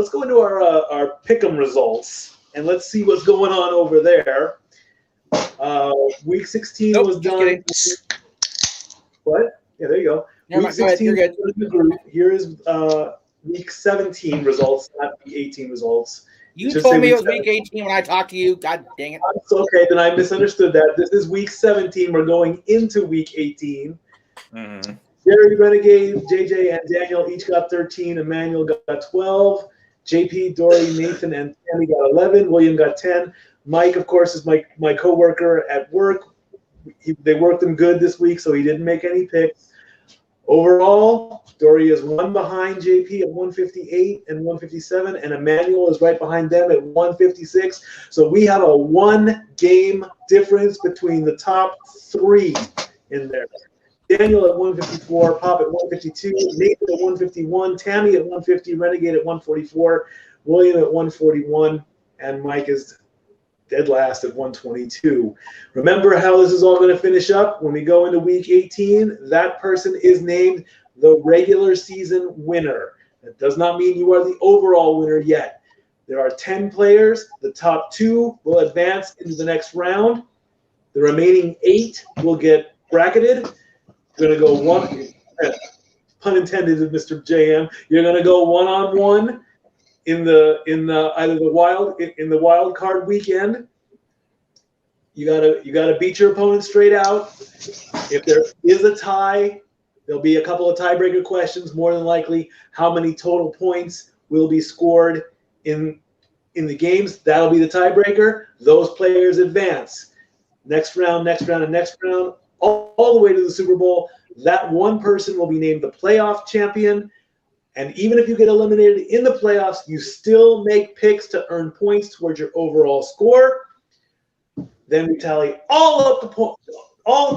pick'em results, and let's see what's going on over there. Week 16 was done. What? Yeah, there you go. Week 16. You're good. Here is week 17 results, not week 18 results. You told me it was week 18 when I talked to you. God dang it. It's okay, then I misunderstood that. This is week 17. We're going into week 18. Mm-hmm. Jerry, Renegade, JJ, and Daniel each got 13. Emmanuel got 12. JP, Dory, Nathan, and Tammy got 11. William got 10. Mike, of course, is my coworker at work. They worked him good this week, so he didn't make any picks. Overall, Dory is one behind JP at 158 and 157, and Emmanuel is right behind them at 156. So we have a 1-game difference between the top 3 in there. Daniel at 154, Pop at 152, Nathan at 151, Tammy at 150, Renegade at 144, William at 141, and Mike is dead last at 122. Remember how this is all going to finish up? When we go into week 18, that person is named the regular season winner. That does not mean you are the overall winner yet. There are 10 players. The top 2 will advance into the next round. The remaining 8 will get bracketed. You're going to go one, pun intended, Mr. JM. You're going to go one-on-one in the wild card weekend. You gotta beat your opponent straight out. If there is a tie, there'll be a couple of tiebreaker questions. More than likely, how many total points will be scored in the games. That'll be the tiebreaker. Those players advance. Next round, and next round, all the way to the Super Bowl. That one person will be named the playoff champion. And even if you get eliminated in the playoffs, you still make picks to earn points towards your overall score. Then we tally all the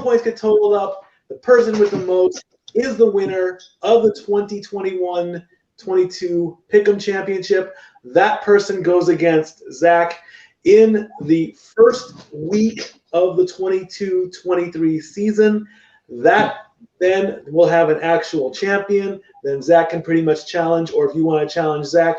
points get totaled up. The person with the most is the winner of the 2021-22 Pick'em Championship. That person goes against Zach in the first week of the 22-23 season. That then we'll have an actual champion. Then Zach can pretty much challenge, or if you want to challenge Zach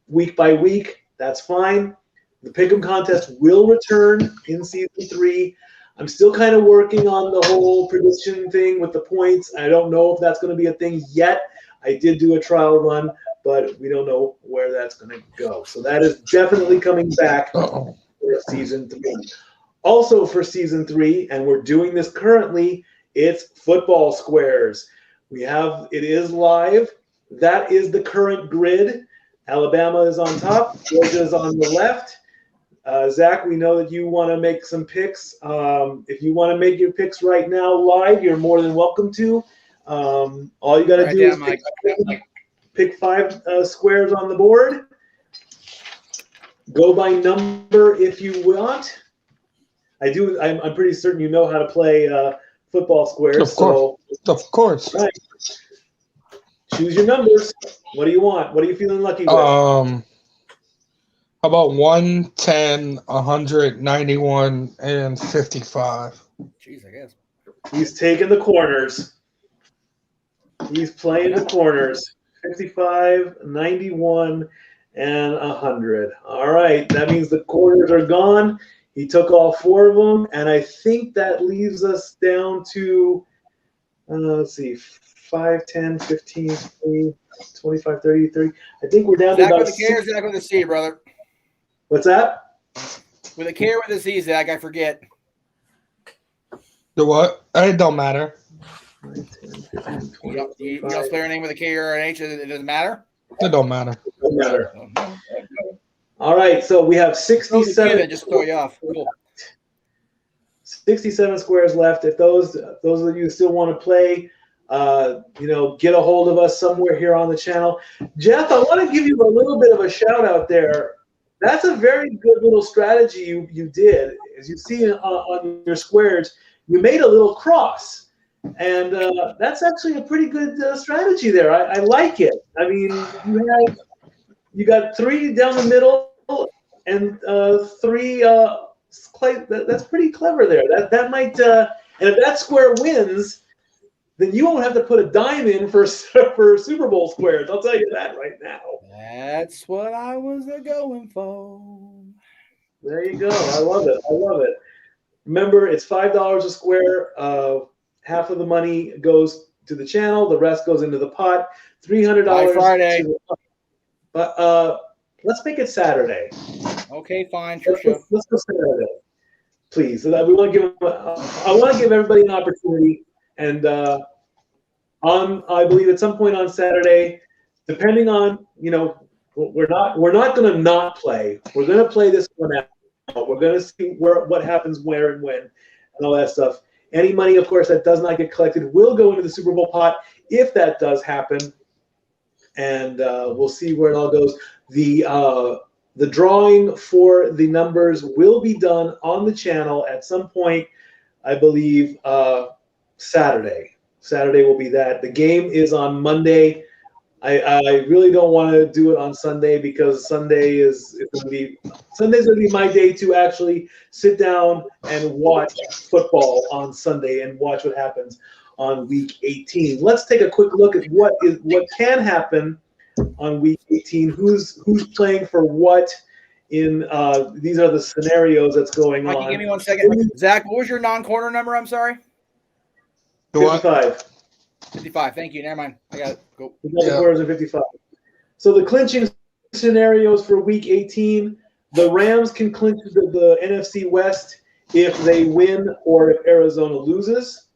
week by week, that's fine. The Pick'em contest will return in season 3. I'm still kind of working on the whole prediction thing with the points. I don't know if that's going to be a thing yet. I did do a trial run, but we don't know where that's going to go. So that is definitely coming back for season 3. Also for season 3, and we're doing this currently, it's football squares. It is live. That is the current grid. Alabama is on top. Georgia is on the left. Zach, we know that you want to make some picks. If you want to make your picks right now live, you're more than welcome to. All you got to do is pick 5 squares on the board. Go by number if you want. I'm pretty certain you know how to play football squares. Of course. Right. Choose your numbers. What do you want? What are you feeling lucky with? How about 1, 10, 100, 91, and 55? Jeez, I guess. He's taking the corners. He's playing the corners. 55, 91, and 100. All right. That means the corners are gone. He took all 4 of them, and I think that leaves us down to, let's see, 5, 10, 15, 20, 25, 30, 30. I think we're down to about Zach with the K or Zach with the C, brother? What's that? With a K or with a C, Zach, I forget. The what? It don't matter. 5, 10, 15, 20, You don't spell your name with a K or an H, it doesn't matter? It don't matter. Doesn't matter. All right, so we have 67. Just throw you off. Cool. 67 squares left. If those of you still want to play, get a hold of us somewhere here on the channel. Jeff, I want to give you a little bit of a shout out there. That's a very good little strategy you did. As you see on your squares, you made a little cross. And that's actually a pretty good strategy there. I like it. I mean, you got 3 down the middle and 3. That's pretty clever there. That might and if that square wins, then you won't have to put a dime in for Super Bowl squares. I'll tell you that right now. That's what I was going for. There you go. I love it. Remember, it's $5 a square. Half of the money goes to the channel. The rest goes into the pot. $300 Friday. to the pot. But let's make it Saturday. Okay, fine. Let's go Saturday, please. I want to give everybody an opportunity, and I believe at some point on Saturday, depending on we're not going to not play. We're going to play this one out. We're going to see what happens, where, and when, and all that stuff. Any money, of course, that does not get collected will go into the Super Bowl pot if that does happen, and we'll see where it all goes. The drawing for the numbers will be done on the channel at some point, I believe, Saturday. Saturday will be that. The game is on Monday. I really don't want to do it on Sunday because Sunday's going to be my day to actually sit down and watch football on Sunday and watch what happens on week 18. Let's take a quick look at what can happen on week 18. Who's playing for what in these are the scenarios that's going on. Give me 1 second. Zach, what was your non-corner number? I'm sorry. 55. 55. Thank you. Never mind. I got it. Go. The quarters are 55. So the clinching scenarios for week 18, the Rams can clinch the NFC West if they win or if Arizona loses.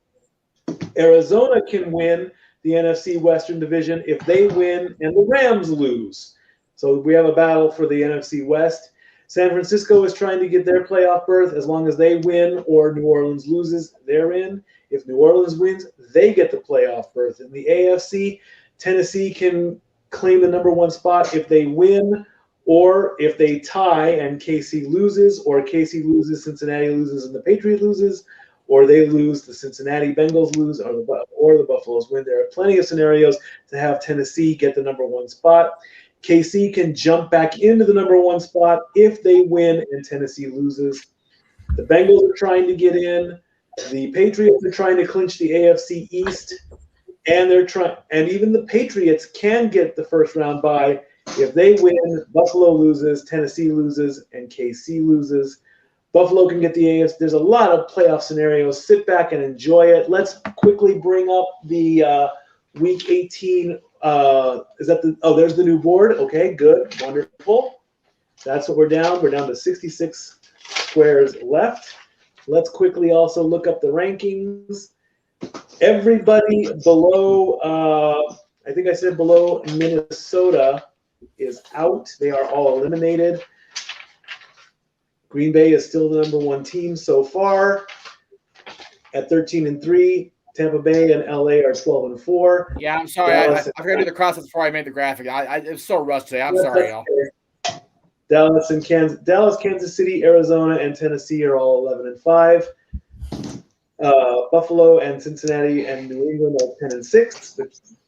Arizona can win the NFC Western Division if they win and the Rams lose. So we have a battle for the NFC West. San Francisco is trying to get their playoff berth. As long as they win or New Orleans loses, they're in. If New Orleans wins, they get the playoff berth. In the AFC, Tennessee can claim the number 1 spot if they win or if they tie and KC loses, or KC loses, Cincinnati loses, and the Patriots loses, or they lose, the Cincinnati Bengals lose, or the Buffaloes win. There are plenty of scenarios to have Tennessee get the number 1 spot. KC can jump back into the number 1 spot if they win and Tennessee loses. The Bengals are trying to get in. The Patriots are trying to clinch the AFC East, and even the Patriots can get the first round bye if they win. Buffalo loses, Tennessee loses, and KC loses. Buffalo can get the AFC. There's a lot of playoff scenarios. Sit back and enjoy it. Let's quickly bring up the Week 18. Is that there's the new board. Okay, good, wonderful. That's what we're down. We're down to 66 squares left. Let's quickly also look up the rankings. Everybody below, I think I said below Minnesota is out. They are all eliminated. Green Bay is still the number 1 team so far at 13-3. Tampa Bay and LA are 12-4. Yeah, I'm sorry. I forgot to do the process before I made the graphic. It was so rushed today. I'm sorry, y'all. Dallas, Kansas City, Arizona, and Tennessee are all 11-5. Buffalo and Cincinnati and New England are 10-6.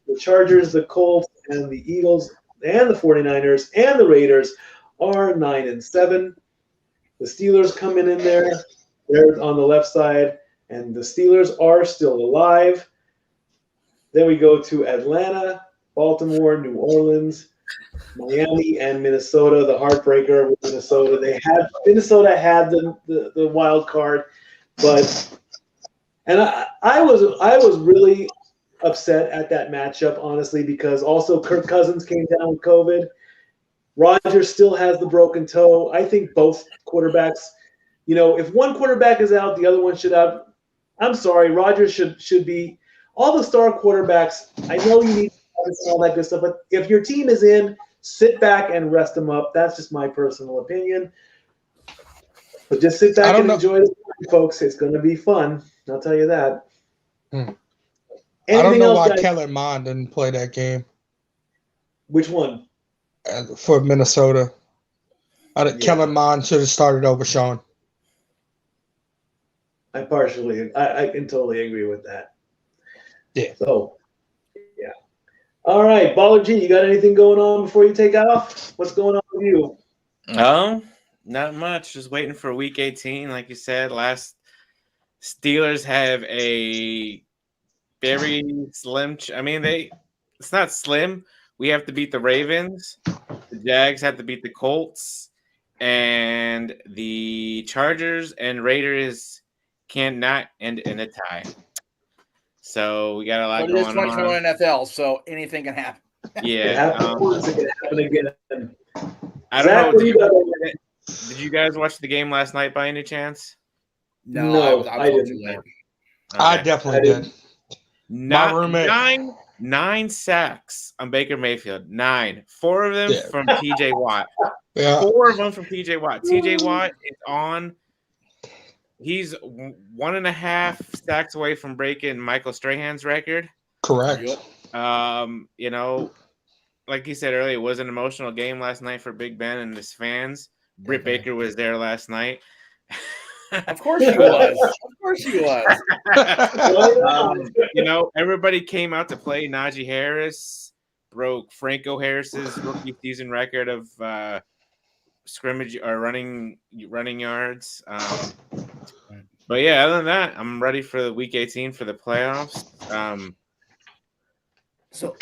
The Chargers, the Colts, and the Eagles, and the 49ers, and the Raiders are 9-7. The Steelers coming in there. They're on the left side, and the Steelers are still alive. Then we go to Atlanta, Baltimore, New Orleans, Miami, and Minnesota. The heartbreaker with Minnesota. Minnesota had the wild card, and I was really upset at that matchup, honestly, because also Kirk Cousins came down with COVID. Rodgers still has the broken toe. I think both quarterbacks, if one quarterback is out, the other one should have. I'm sorry, Rodgers should be. All the star quarterbacks, I know you need all that good stuff, but if your team is in, sit back and rest them up. That's just my personal opinion. But just sit back and enjoy it, folks. It's going to be fun. I'll tell you that. I don't know why Kellen Mond didn't play that game. Which one? For Minnesota. Kellen Mond should have started over Sean. I can totally agree with that. Yeah. So, yeah. All right, Baller G, you got anything going on before you take off? What's going on with you? Not much. Just waiting for Week 18. Like you said, last Steelers have a very slim. It's not slim. We have to beat the Ravens. The Jags have to beat the Colts, and the Chargers and Raiders cannot end in a tie. So we got a lot going on. But it is 2021 NFL, so anything can happen. Yeah, it can happen again. I don't know. Did you guys watch the game last night by any chance? No, I didn't. Okay. I definitely did. My roommate. 9 sacks on Baker Mayfield. 9. 4 of them from TJ Watt. Yeah. 4 of them from TJ Watt. TJ Watt is on. He's 1.5 sacks away from breaking Michael Strahan's record. Correct. Like you said earlier, it was an emotional game last night for Big Ben and his fans. Britt Baker was there last night. Of course she was. Everybody came out to play. Najee Harris broke Franco Harris's rookie season record of scrimmage or running yards. But yeah, other than that, I'm ready for the Week 18 for the playoffs. So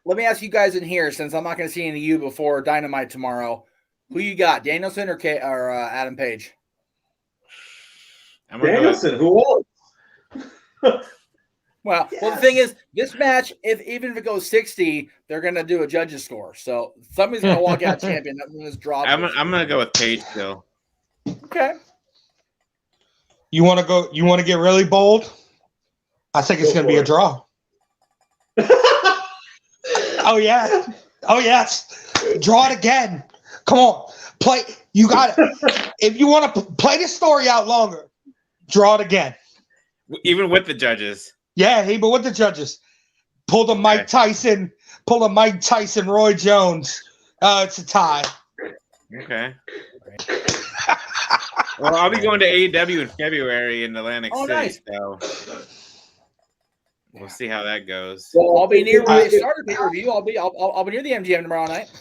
let me ask you guys in here, since I'm not going to see any of you before Dynamite tomorrow, who you got, Danielson or Adam Page? Danielson, who else? Well, the thing is, this match, even if it goes 60, they're going to do a judges score. So somebody's going to walk out champion. This draw. I'm going to go with Page still. Okay. You want to get really bold? I think it's going to be a draw. Oh yeah. Oh yes. Draw it again. Come on. Play. You got it. If you want to play this story out longer, draw it again. Even with the judges. Yeah, even with the judges. Pull the Mike Tyson, Roy Jones. It's a tie. Okay. Well, I'll be going to AEW in February in Atlantic City, nice. so we'll see how that goes. Well, I'll be near the starter pay-per-view. I'll be near the MGM tomorrow night.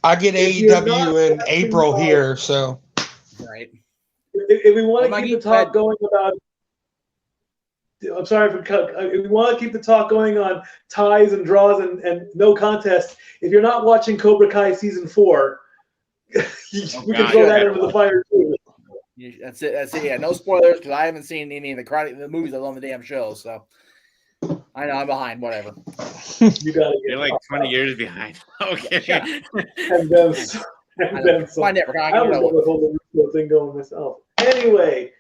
I get AEW in April here, so right. If we want to keep the talk going about, I'm sorry for cut. If we want to keep the talk going on ties and draws and no contests, if you're not watching Cobra Kai season 4, we can throw that into the fire too. That's it. Yeah, no spoilers because I haven't seen any of the movies on the damn show. So I know I'm behind. Whatever. You got to. You're like 20 years behind. Okay. Yeah. And then some. My network. I don't know the whole thing going myself. Anyway,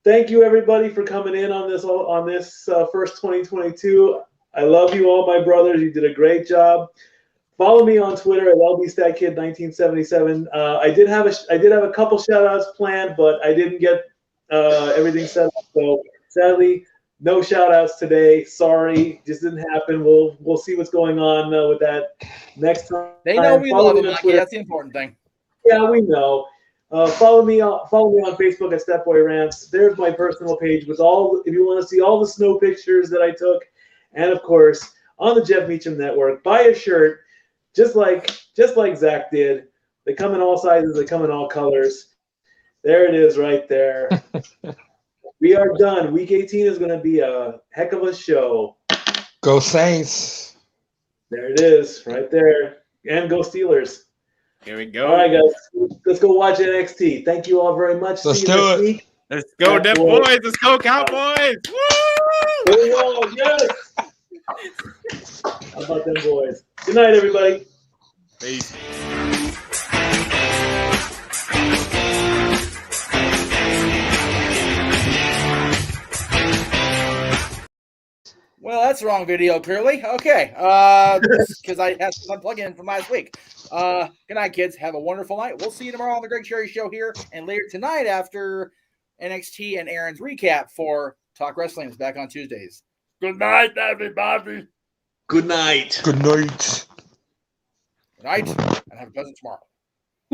thank you everybody for coming in on this first 2022. I love you all, my brothers. You did a great job. Follow me on Twitter at LBStatKid1977. I did have a couple shout outs planned, but I didn't get everything set up. So sadly, no shout outs today. Sorry, just didn't happen. We'll see what's going on with that next time. They know we love them, Mikey. That's the important thing. Yeah, we know. Follow me on Facebook at Stepboy Rants. There's my personal page with if you want to see all the snow pictures that I took, and of course on the Jeff Meacham Network. Buy a shirt. Just like Zach did. They come in all sizes. They come in all colors. There it is right there. We are done. Week 18 is going to be a heck of a show. Go Saints. There it is right there. And go Steelers. Here we go. All right, guys. Let's go watch NXT. Thank you all very much. Let's do it. Week. Let's go, Deaf Boys. Let's go, Cowboys. Woo! Here we go. Yes. How about them boys? Good night, everybody. Peace. Well, that's the wrong video, clearly. Okay. Because I had some plug-in from last week. Good night, kids. Have a wonderful night. We'll see you tomorrow on the Greg Cherry Show here, and later tonight after NXT and Aaron's recap for Talk Wrestling is back on Tuesdays. Good night, everybody. Good night. Good night. Good night, and have a pleasant tomorrow.